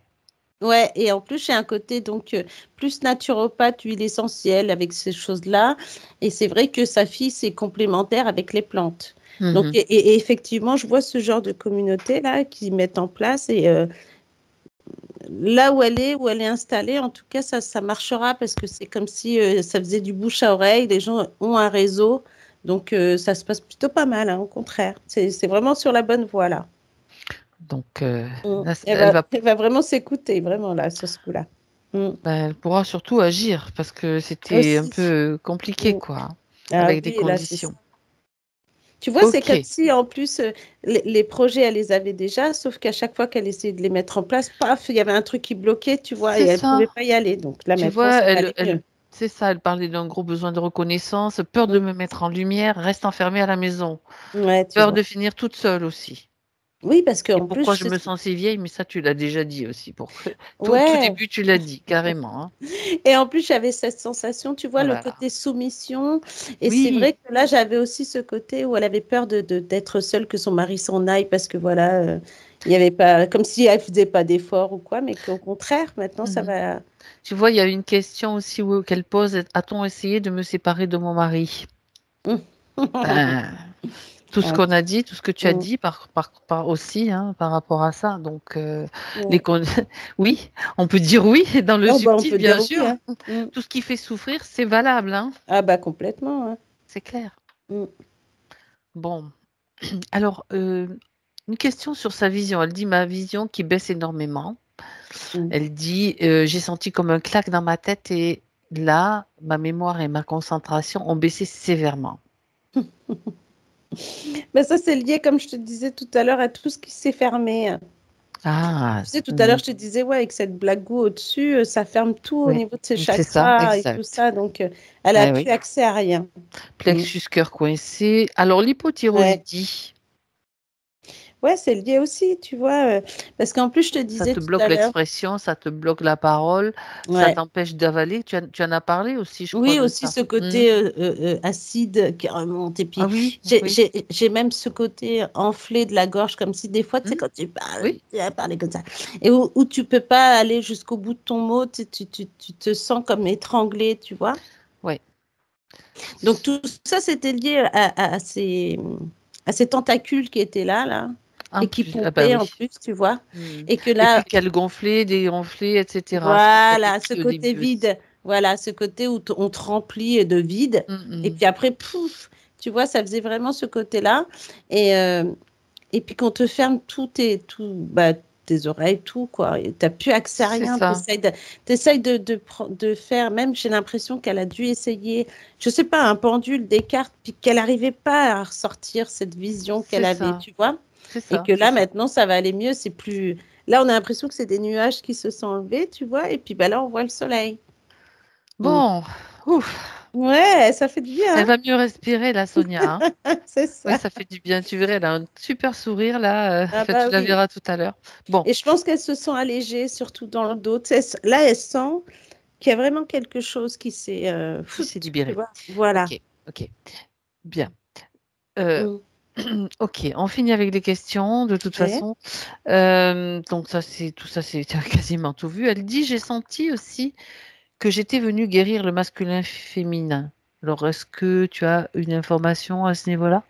Ouais, et en plus, j'ai un côté donc plus naturopathe, huile essentielle avec ces choses-là. Et c'est vrai que sa fille, c'est complémentaire avec les plantes. Donc, et effectivement, je vois ce genre de communauté-là qui mettent en place. Et là où elle est installée, en tout cas, ça marchera parce que c'est comme si ça faisait du bouche à oreille. Les gens ont un réseau. Donc, ça se passe plutôt pas mal, hein, au contraire. C'est vraiment sur la bonne voie, là. Donc, Mm. là, elle va, Elle va vraiment s'écouter, vraiment, là, sur ce coup-là. Mm. elle pourra surtout agir parce que c'était un Aussi. peu compliqué, Mm. quoi, Ah avec des oui, là, c'est ça. conditions. Tu vois, c'est comme Ok, si, en plus, les projets, elle les avait déjà, sauf qu'à chaque fois qu'elle essayait de les mettre en place, paf, il y avait un truc qui bloquait, tu vois, et c'est elle ne pouvait ça. pas y aller. Donc là, Tu maintenant, vois, ça va aller mieux. c'est ça, elle parlait d'un gros besoin de reconnaissance, peur de Mm. me mettre en lumière, reste enfermée à la maison, Ouais, tu peur vois. de finir toute seule aussi. Oui, parce Et qu'en pourquoi plus, je me sens si vieille, mais ça, tu l'as déjà dit aussi. Tout ouais. début, tu l'as dit, carrément. Hein. Et en plus, j'avais cette sensation, tu vois, le Voilà. côté soumission. Et c'est vrai Oui, que là, j'avais aussi ce côté où elle avait peur d'être seule, que son mari s'en aille, parce que voilà, il y avait pas, comme si elle faisait pas d'efforts ou quoi, mais qu'au contraire, maintenant, ça mhm. va. Tu vois, il y a une question aussi qu'elle pose, a-t-on essayé de me séparer de mon mari? Ben, tout ce Ah, qu'on a dit, tout ce que tu as mm, dit aussi hein, par rapport à ça. Donc, ouais. oui, on peut dire oui, dans le Oh, bah, on subtil, peut bien dire oui, sûr. hein. Mm. Tout ce qui fait souffrir, c'est valable, hein, Ah, bah, complètement, hein. c'est clair. Mm, Bon, alors, une question sur sa vision. Elle dit ma vision qui baisse énormément. mm. Elle dit j'ai senti comme un claque dans ma tête et là, ma mémoire et ma concentration ont baissé sévèrement. Mais ça, c'est lié, comme je te disais tout à l'heure, à tout ce qui s'est fermé, hein. Ah, Tu sais, tout à l'heure, je te disais, ouais, avec cette blague au-dessus, ça ferme tout au oui, niveau de ses c'est ça, chakras et tout exact. ça. Donc, elle a Eh oui. plus accès à rien. Mm. Plexus cœur coincé. Alors, Ouais. l'hypothyroïdie, Ouais, c'est lié aussi, tu vois. Parce qu'en plus, je te ça disais te tout bloque à l'heure. l'expression, ça te bloque la parole, ça Ouais. t'empêche d'avaler. Tu en as parlé aussi, je crois, Oui, de aussi ça. ce Mhm. côté acide qui remonte. Et Ah puis, oui, oui. j'ai même ce côté enflé de la gorge, comme si des fois, tu sais, Mhm. quand tu parles, Oui, tu vas parler comme ça. Et où tu peux pas aller jusqu'au bout de ton mot, tu te sens comme étranglé, tu vois. oui. Donc, tout ça, c'était lié à ces tentacules qui étaient là, En et qui plus, ah bah pompaient en oui. plus, tu vois. Mhm. Et que Et là, puis qu'elle gonflait, dégonflait, etc. Ce que tu avais voilà, ce dit au côté début aussi. vide, voilà, ce côté où on te remplit de vide. Et Mhm. puis après, pouf, tu vois, ça faisait vraiment ce côté-là. Et, euh, et puis qu'on te ferme bah, tes oreilles, tout, quoi. Tu n'as plus accès à C'est rien. ça. Tu essayes de faire, même j'ai l'impression qu'elle a dû essayer, je sais pas, un pendule, des cartes, puis qu'elle n'arrivait pas à ressortir cette vision C'est qu'elle avait, ça. tu vois. C'est Et ça. que C'est là, ça. maintenant, ça va aller mieux. C'est plus. Là, on a l'impression que c'est des nuages qui se sont enlevés, tu vois, et puis bah, là, on voit le soleil. Bon, ouf. Ouais, ça fait du bien, Elle hein. va mieux respirer, la Sonia. Hein. C'est Oui, ça. ça fait du bien. Tu verrais, elle a un super sourire là. Ah Enfin, tu bah la oui. verras tout à l'heure. Bon, Et je pense qu'elles se sont allégées, surtout dans le dos. Tu sais, là, elles sentent qu'il y a vraiment quelque chose qui s'est qui s'est tu libéré. vois. Voilà. Ok, ok, bien. Euh, Mm. ok, on finit avec les questions de toute Ouais. façon. Donc ça, c'est tout ça, c'est quasiment tout vu. Elle dit, j'ai senti aussi que j'étais venue guérir le masculin féminin. Alors, est-ce que tu as une information à ce niveau-là?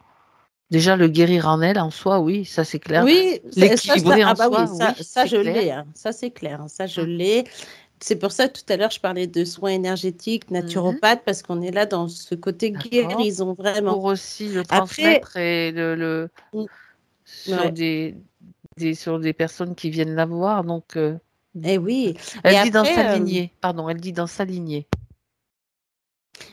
Déjà, le guérir en elle, en soi, oui, ça c'est clair. Oui, L'équilibrer en ah bah oui, soi, oui, ça c'est je clair. l'ai, hein. Ça c'est clair, hein. Ça je Mm. l'ai. C'est pour ça que tout à l'heure je parlais de soins énergétiques, Mhm. naturopathes, parce qu'on est là dans ce côté D'accord. guérison, vraiment. Pour aussi le Après, transmettre et mm, sur ouais, sur des personnes qui viennent la voir. Donc, et oui. Et elle dit dans sa après, lignée, pardon, elle dit dans sa lignée.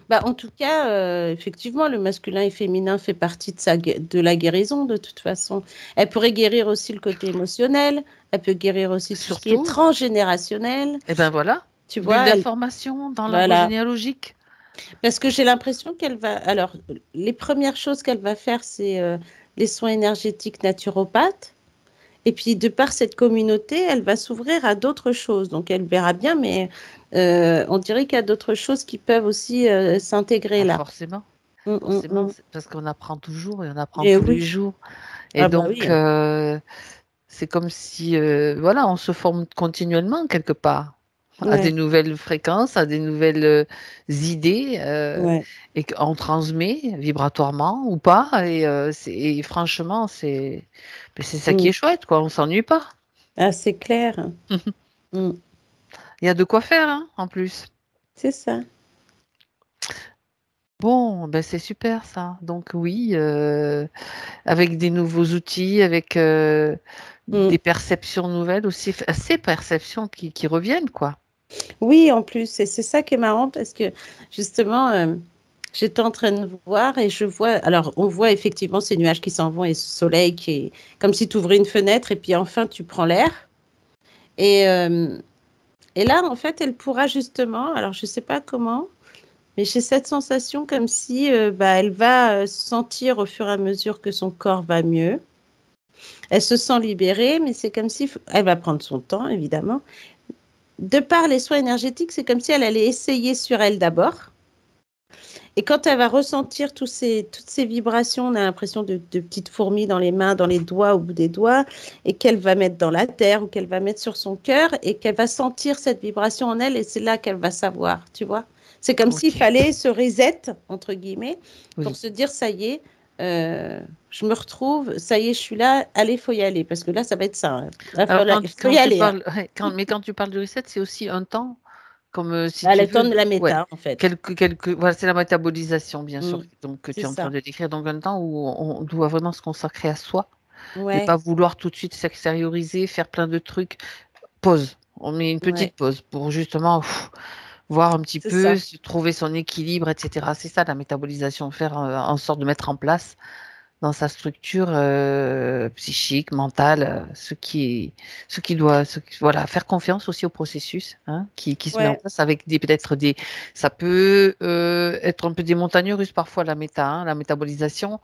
bah, en tout cas, effectivement, le masculin et féminin fait partie de la guérison de toute façon. Elle pourrait guérir aussi le côté émotionnel, elle peut guérir aussi tout ce qui est Surtout, transgénérationnel, eh ben voilà, tu bulle vois. d'information dans l'arbre Voilà. généalogique. Parce que j'ai l'impression qu'elle va. Alors, les premières choses qu'elle va faire, c'est les soins énergétiques naturopathes. Et puis, de par cette communauté, elle va s'ouvrir à d'autres choses. Donc, elle verra bien, mais on dirait qu'il y a d'autres choses qui peuvent aussi s'intégrer Ah, là. forcément, Mm, mm, forcément, mm. c'est parce qu'on apprend toujours et on apprend Et tous les oui, jours. Et ah bah donc, oui, c'est comme si, voilà, on se forme continuellement quelque part à des ouais, nouvelles fréquences, à des nouvelles idées, ouais. et qu'on transmet vibratoirement ou pas. Et franchement, c'est ça qui est Mm. chouette, quoi. On s'ennuie pas. Ah, c'est clair. Mm. Il y a de quoi faire, hein, en plus. C'est ça. Bon, ben c'est super ça. Donc oui, avec des nouveaux outils, avec Mm. des perceptions nouvelles aussi, ces perceptions qui reviennent, quoi. Oui, en plus, et c'est ça qui est marrant parce que justement, j'étais en train de voir et je vois, alors on voit effectivement ces nuages qui s'en vont et ce soleil qui est comme si tu ouvrais une fenêtre et puis enfin tu prends l'air. Et, euh, et là, en fait, elle pourra justement, alors je ne sais pas comment, mais j'ai cette sensation comme si bah, elle va se sentir au fur et à mesure que son corps va mieux. Elle se sent libérée, mais c'est comme si elle va prendre son temps, évidemment. De par les soins énergétiques, c'est comme si elle allait essayer sur elle d'abord. Et quand elle va ressentir toutes ces vibrations, on a l'impression de petites fourmis dans les mains, dans les doigts, au bout des doigts, et qu'elle va mettre dans la terre ou qu'elle va mettre sur son cœur, et qu'elle va sentir cette vibration en elle, et c'est là qu'elle va savoir, tu vois. C'est comme s'il Ok, fallait se reset, entre guillemets, pour oui. se dire, ça y est, je me retrouve, ça y est, je suis là, allez, il faut y aller, parce que là, ça va être ça. Hein. Alors Il faut y quand tu aller. Hein. parles, ouais, mais quand tu parles de reset, c'est aussi un temps, comme si À tu le temps veux, de la ouais, méta, en fait. voilà, c'est la métabolisation, bien sûr, Mm, donc que tu c'est es en train ça. de décrire. Donc un temps où on doit vraiment se consacrer à soi, ne Ouais, pas vouloir tout de suite s'extérioriser, faire plein de trucs. Pause. On met une petite ouais, pause pour justement voir un petit c'est peu, ça. trouver son équilibre, etc. C'est ça la métabolisation, faire en sorte de mettre en place dans sa structure psychique, mentale, voilà, faire confiance aussi au processus hein, qui se met en Ouais. place avec peut-être ça peut être un peu des montagnes russes parfois la métabolisation,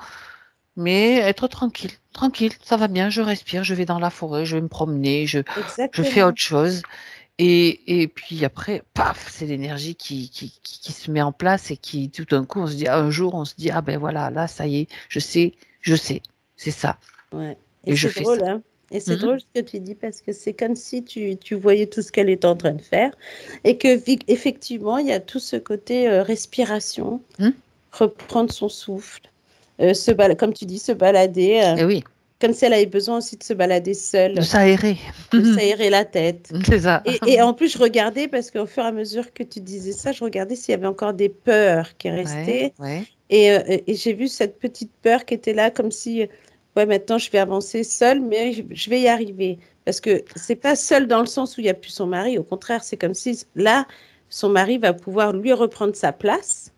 mais être tranquille, tranquille, ça va bien, je respire, je vais dans la forêt, je vais me promener, je fais Exactement. autre chose. Et puis après, paf, c'est l'énergie qui se met en place et qui, tout d'un coup, un jour, on se dit, ah ben voilà, là, ça y est, je sais, c'est ça, Ouais. Et et je c'est fais ça. drôle, hein. Et c'est Mhm. drôle ce que tu dis parce que c'est comme si tu voyais tout ce qu'elle est en train de faire et que effectivement, il y a tout ce côté respiration, Mhm. reprendre son souffle, comme tu dis, se balader, Et oui, comme si elle avait besoin aussi de se balader de seule, s'aérer. de s'aérer la tête. C'est ça. Et en plus, je regardais parce qu'au fur et à mesure que tu disais ça, je regardais s'il y avait encore des peurs qui Ouais, restaient. ouais. Et j'ai vu cette petite peur qui était là, comme si, ouais, maintenant je vais avancer seule, mais je vais y arriver. Parce que c'est pas seule dans le sens où il n'y a plus son mari. Au contraire, c'est comme si là, son mari va pouvoir lui reprendre sa place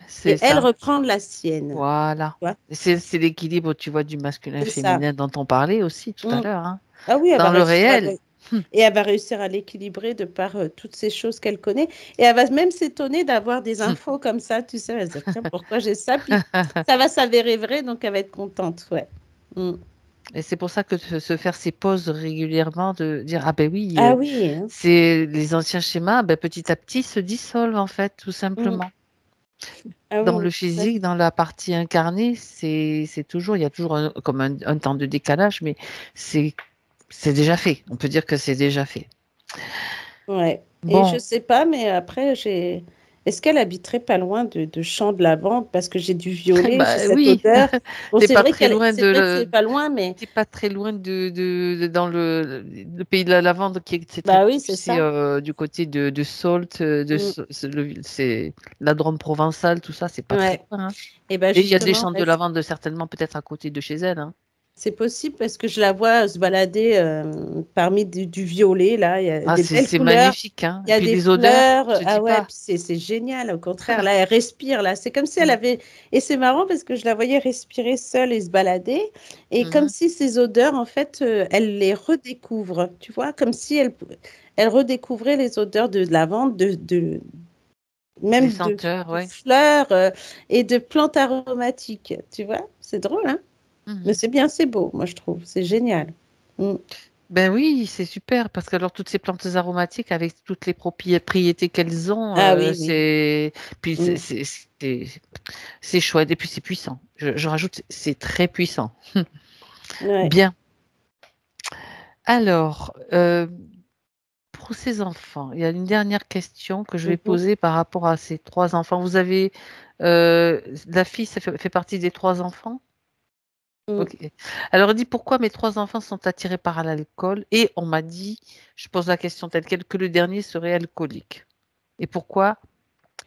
C'est et elle ça. reprendre la sienne. Voilà. Tu vois. Et c'est l'équilibre, tu vois, du C'est ça. masculin-féminin dont on parlait aussi tout à Mm. l'heure, hein. Ah oui, elle va Dans le réussir. réel. Et elle va réussir à l'équilibrer de par toutes ces choses qu'elle connaît. Et elle va même s'étonner d'avoir des infos comme ça, tu sais. Elle va se dire, tiens, pourquoi j'ai ça? Puis ça va s'avérer vrai, donc elle va être contente, ouais. Mm. Et c'est pour ça que se faire ces pauses régulièrement, de dire, ah ben oui, Ah oui, hein. c'est les anciens schémas, ben, petit à petit se dissolvent en fait, tout Mm. simplement. Ah Dans oui, le physique, dans la partie incarnée, c'est toujours, il y a toujours comme un temps de décalage, mais c'est déjà fait. On peut dire que c'est déjà fait. ouais. Et je Bon, sais pas, mais après, j'ai. Est-ce qu'elle habiterait pas loin de champs de lavande? Parce que j'ai du violet, j'ai bah cette oui, odeur. Bon, t'es c'est pas vrai très qu'elle, loin c'est vrai que c'est pas loin, mais t'es pas très loin dans le pays de la lavande c'est très bah oui, connu, c'est c'est ça. du côté de Sault, Mm. c'est la Drôme provençale, tout ça, c'est pas très Ouais. loin, hein. Et ben Et il y a des justement, champs de lavande certainement peut-être à côté de chez elle, hein. c'est possible parce que je la vois se balader parmi du violet, là. Il y a Ah, des belles c'est couleurs. magnifique, hein. Il Et y a puis des les odeurs, fleurs. je te dis Ah ouais, pas. puis c'est génial. Au contraire, là, elle respire, là. C'est comme si elle avait. Et c'est marrant parce que je la voyais respirer seule et se balader. Et comme Mhm. si ces odeurs, en fait, elle les redécouvre. Tu vois, comme si elle redécouvrait les odeurs de lavande, Les même senteurs, de ouais. fleurs et de plantes aromatiques. Tu vois, c'est drôle, hein? Mais Mhm. c'est bien, c'est beau, moi je trouve. C'est génial. Mm. Ben oui, c'est super parce que alors toutes ces plantes aromatiques avec toutes les propriétés qu'elles ont, Ah oui, oui. c'est puis Mm. c'est chouette et puis c'est puissant. Je rajoute, c'est très puissant. Ouais. Bien. Alors, pour ces enfants, il y a une dernière question que je vais Mhm. poser par rapport à ces trois enfants. Vous avez la fille, ça fait partie des trois enfants? Mm. Ok. Alors, elle dit pourquoi mes trois enfants sont attirés par l'alcool et on m'a dit, je pose la question telle quelle, que le dernier serait alcoolique. Et pourquoi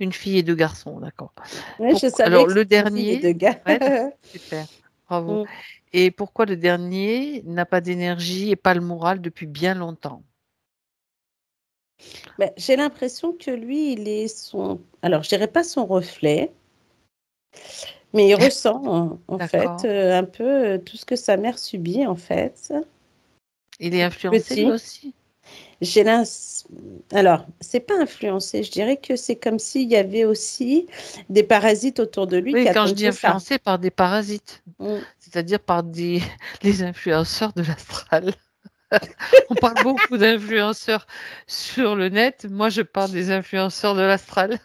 une fille et deux garçons, d'accord. Ouais, je Alors, savais que le c'était une fille et deux dernier, gars. ouais, super, bravo. Mm. Et pourquoi le dernier n'a pas d'énergie et pas le moral depuis bien longtemps? Ben, j'ai l'impression que lui, il est son. Alors, je dirais pas son reflet, mais il ressent en fait D'accord. un peu tout ce que sa mère subit en fait. Il est influencé lui Petit. aussi? J'ai l'ins... Alors, c'est pas influencé. Je dirais que c'est comme s'il y avait aussi des parasites autour de lui Oui, qui quand je attendent dis que ça. influencé par des parasites, Mm. c'est-à-dire par des les influenceurs de l'astral. On parle beaucoup d'influenceurs sur le net. Moi, je parle des influenceurs de l'astral.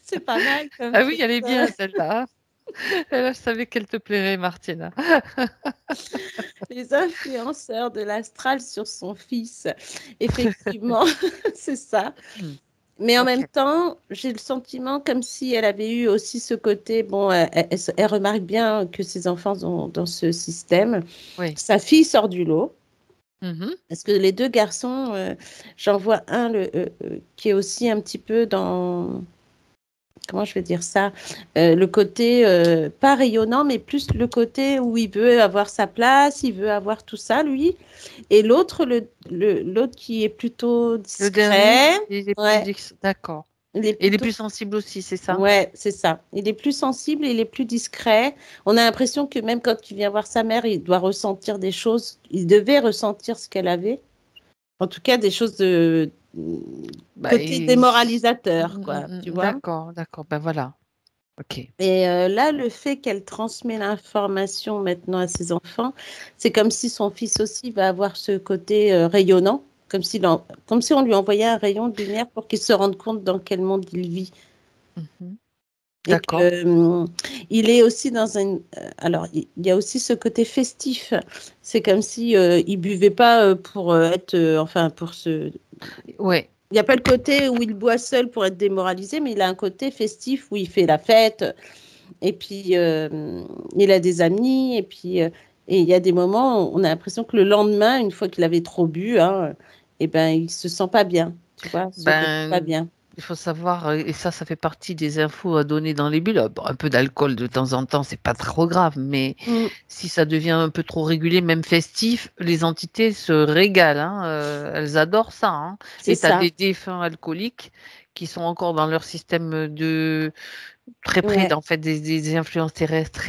C'est pas mal comme Ah oui, truc, elle est ça. bien celle-là, hein. Celle-là, je savais qu'elle te plairait, Martina. Les influenceurs de l'astral sur son fils. Effectivement, c'est ça. Hmm, Mais en même ok, temps, j'ai le sentiment comme si elle avait eu aussi ce côté, bon, elle remarque bien que ses enfants sont dans ce système. oui. Sa fille sort du lot, Mhm. parce que les deux garçons, j'en vois un qui est aussi un petit peu dans, comment je vais dire ça, le côté pas rayonnant, mais plus le côté où il veut avoir sa place, il veut avoir tout ça, lui. Et l'autre, l'autre qui est plutôt Le dernier, discret, il est plus ouais, d'accord. il est Et il est plutôt, plus sensible aussi, c'est ça? ouais, c'est ça. Il est plus sensible, il est plus discret. On a l'impression que même quand il vient voir sa mère, il doit ressentir des choses, il devait ressentir ce qu'elle avait. En tout cas, des choses de Bah, côté démoralisateur, quoi, tu vois. d'accord, d'accord. Ben voilà. Ok. Et là, le fait qu'elle transmet l'information maintenant à ses enfants, c'est comme si son fils aussi va avoir ce côté rayonnant, comme si on lui envoyait un rayon de lumière pour qu'il se rende compte dans quel monde il vit. Mhm. Et D'accord. que, il est aussi dans un. Alors, il y a aussi ce côté festif. C'est comme si il buvait pas pour être, enfin, pour se. Ouais. Il n'y a pas le côté où il boit seul pour être démoralisé, mais il a un côté festif où il fait la fête. Et puis, il a des amis. Et il y a des moments où on a l'impression que le lendemain, une fois qu'il avait trop bu, hein, eh ben, il se sent pas bien. Tu vois, il se retrouve pas Ben, bien. il faut savoir, et ça fait partie des infos à donner dans les bulles. Bon, un peu d'alcool de temps en temps, c'est pas trop grave, mais Mm, si ça devient un peu trop régulier, même festif, les entités se régalent, hein, elles adorent ça, hein. c'est Et tu as ça. des défunts alcooliques qui sont encore dans leur système très près Ouais. en fait des influences terrestres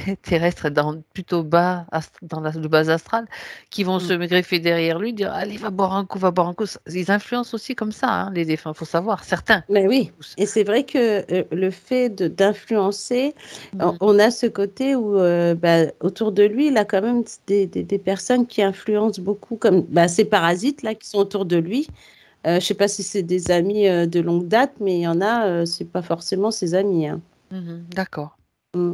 plutôt bas, dans le bas astral, qui vont se Mm. greffer derrière lui, dire allez, va boire un coup, va boire un coup. Ils influencent aussi comme ça, hein, les défunts, faut savoir, certains, Mais pas oui, tous. et c'est vrai que le fait d'influencer, Mhm. on a ce côté où bah, autour de lui, il a quand même des personnes qui influencent beaucoup, comme bah, ces parasites là qui sont autour de lui. Je ne sais pas si c'est des amis de longue date, mais il y en a, c'est pas forcément ses amis, hein. Mhm, d'accord. Mm.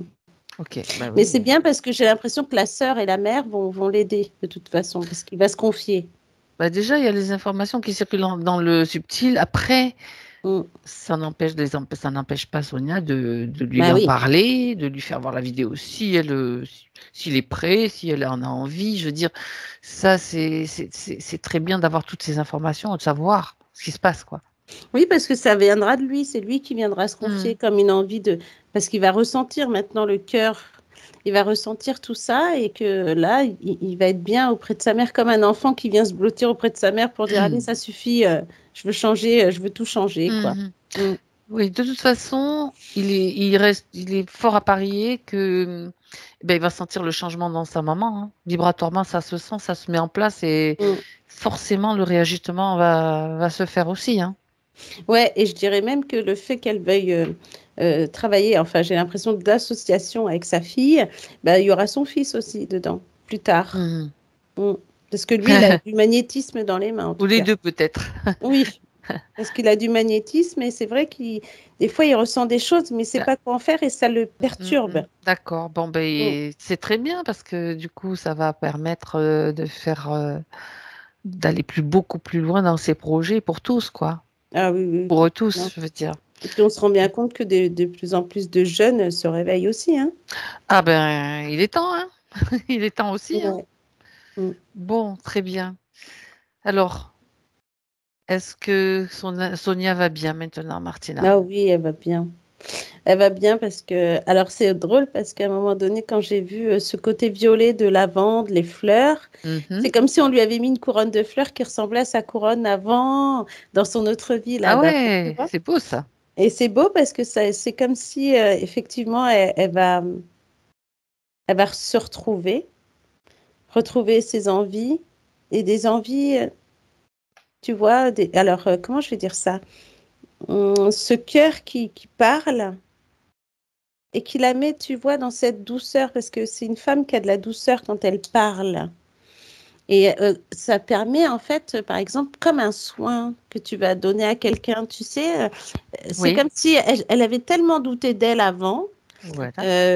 Ok, bah Mais oui. c'est bien parce que j'ai l'impression que la sœur et la mère vont l'aider de toute façon, parce qu'il va se confier. Bah déjà, il y a les informations qui circulent dans le subtil. Après, Mm. ça n'empêche pas Sonia de lui Bah en oui. parler, de lui faire voir la vidéo si s'il est prêt, si elle en a envie. Je veux dire, ça, c'est très bien d'avoir toutes ces informations, de savoir ce qui se passe, quoi. Oui, parce que ça viendra de lui, c'est lui qui viendra se confier Mhm. comme une envie de... Parce qu'il va ressentir maintenant le cœur, il va ressentir tout ça et que là, il va être bien auprès de sa mère, comme un enfant qui vient se blottir auprès de sa mère pour dire, allez, ça suffit, je veux changer, je veux tout changer, quoi. Mhm. Mm. Oui, de toute façon, il est fort à parier que, ben, il va sentir le changement dans sa maman, hein. Vibratoirement, ça se sent, ça se met en place et Mm. forcément, le réajustement va se faire aussi, hein. Ouais, et je dirais même que le fait qu'elle veuille travailler, enfin, j'ai l'impression d'association avec sa fille, bah, il y aura son fils aussi dedans, plus tard. Mhm. Mm. Parce que lui, il a du magnétisme dans les mains, en Ou tout les cas. deux peut-être. Oui, parce qu'il a du magnétisme et c'est vrai qu'il, des fois, il ressent des choses, mais il sait Ah, pas quoi en faire et ça le mm. perturbe. D'accord. Bon, Mm. ben, c'est très bien parce que du coup, ça va permettre d'aller beaucoup plus loin dans ces projets pour tous, quoi. Ah oui, oui, Pour eux complètement. tous, je veux dire. Et puis on se rend bien compte que de plus en plus de jeunes se réveillent aussi, hein. Ah ben, il est temps, hein. Il est temps aussi, hein. Ouais. Mm. Bon, très bien. Alors, est-ce que Sonia va bien maintenant, Martina? Ah oui, elle va bien. Elle va bien parce que, alors c'est drôle parce qu'à un moment donné, quand j'ai vu ce côté violet de lavande, les fleurs, Mhm. c'est comme si on lui avait mis une couronne de fleurs qui ressemblait à sa couronne avant, dans son autre vie, là, Ah d'avant, tu ouais, vois. c'est beau ça. Et c'est beau parce que ça, c'est comme si, effectivement, elle va se retrouver, retrouver ses envies et des envies, tu vois, alors, comment je vais dire ça? Ce cœur qui parle et qui la met, tu vois, dans cette douceur, parce que c'est une femme qui a de la douceur quand elle parle. Et ça permet, en fait, par exemple, comme un soin que tu vas donner à quelqu'un, tu sais, c'est Oui, comme si elle avait tellement douté d'elle avant. voilà.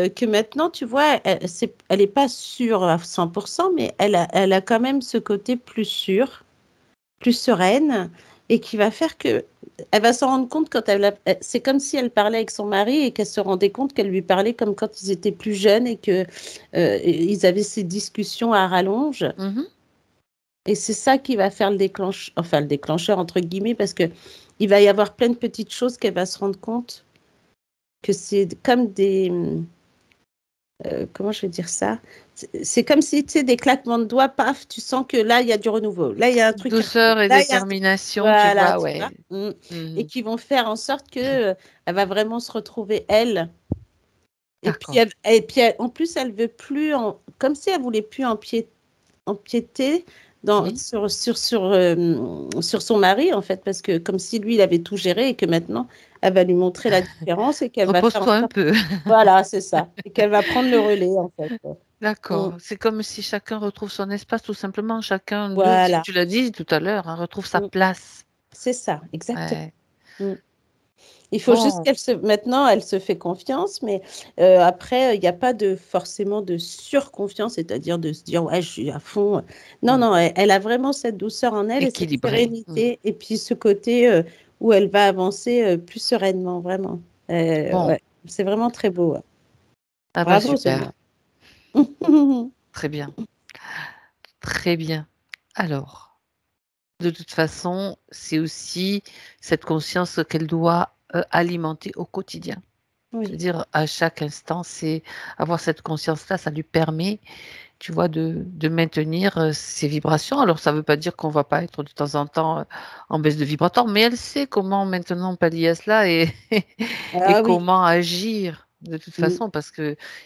Que maintenant, tu vois, elle est pas sûre à 100%, mais elle a quand même ce côté plus sûr, plus sereine, et qui va faire que elle va s'en rendre compte quand c'est comme si elle parlait avec son mari et qu'elle se rendait compte qu'elle lui parlait comme quand ils étaient plus jeunes et que ils avaient ces discussions à rallonge. Mhm. Et c'est ça qui va faire enfin le déclencheur entre guillemets, parce que il va y avoir plein de petites choses qu'elle va se rendre compte que c'est comme comment je vais dire ça? C'est comme si, tu sais, des claquements de doigts, paf, tu sens que là, il y a du renouveau. Là, il y a un truc qui recommence. Douceur et Là, il y a un truc. détermination, tu Voilà, vois, tu vois. ouais. Mm. Et Mhm. qui vont faire en sorte que elle va vraiment se retrouver elle. Et puis, D'accord. en plus, elle veut plus, comme si elle voulait plus empiéter Oui. sur son mari, en fait, parce que comme si lui, il avait tout géré et que maintenant, elle va lui montrer la différence et qu'elle va faire en Repose-toi un sorte. peu. Voilà, c'est ça. Et qu'elle va prendre le relais, en fait. Mm. D'accord. C'est comme si chacun retrouve son espace, tout simplement. Chacun d'eux, Voilà. tu l'as dit tout à l'heure, hein, retrouve sa Mm. place. C'est ça, exactement. Ouais. Mm. Il faut juste Bon. maintenant, elle se fait confiance, mais après, il n'y a pas forcément de surconfiance, c'est-à-dire de se dire, ouais, je suis à fond. Non, Mm. non, elle a vraiment cette douceur en elle et cette Équilibré. Mm. sérénité, et puis ce côté où elle va avancer plus sereinement, vraiment. Bon. Ouais, c'est vraiment très beau, ouais. Ah bah Bravo, Sonia. super. Très bien. Très bien. Alors, de toute façon, c'est aussi cette conscience qu'elle doit alimenter au quotidien. Oui, C'est-à-dire à chaque instant, c'est avoir cette conscience-là, ça lui permet tu vois, de maintenir ces vibrations. Alors, ça ne veut pas dire qu'on ne va pas être de temps en temps en baisse de vibratoire, mais elle sait comment maintenant pallier à cela et, et Ah oui. comment agir de toute Mm. façon, parce qu'il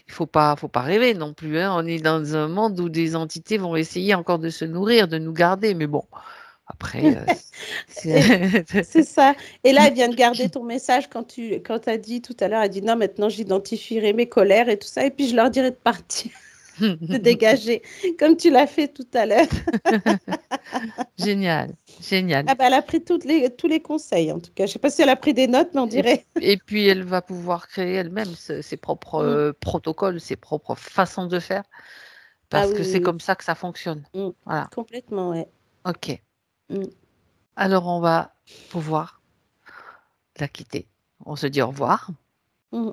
ne faut pas rêver non plus. Hein. On est dans un monde où des entités vont essayer encore de se nourrir, de nous garder, mais bon, après, Et c'est c'est- ça. Et là, elle vient de garder ton message quand tu as dit tout à l'heure, elle dit non, maintenant j'identifierai mes colères et tout ça, et puis je leur dirai de partir, de dégager, comme tu l'as fait tout à l'heure. Génial, génial. Ah bah, elle a pris tous les conseils, en tout cas. Je ne sais pas si elle a pris des notes, mais on Et, dirait. et puis, elle va pouvoir créer elle-même ses propres Mm. protocoles, ses propres façons de faire, Ah parce oui, que c'est oui, comme ça que ça fonctionne. oui. Mm. Voilà. Complètement, ouais. OK. Mm. Alors, on va pouvoir la quitter. On se dit au revoir Mm.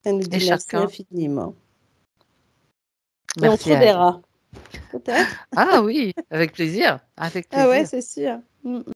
Elle nous et dit merci chacun, infiniment. Et on se merci à elle. reverra, peut-être. Ah oui, avec plaisir, avec Ah ouais, plaisir. c'est sûr. Mm.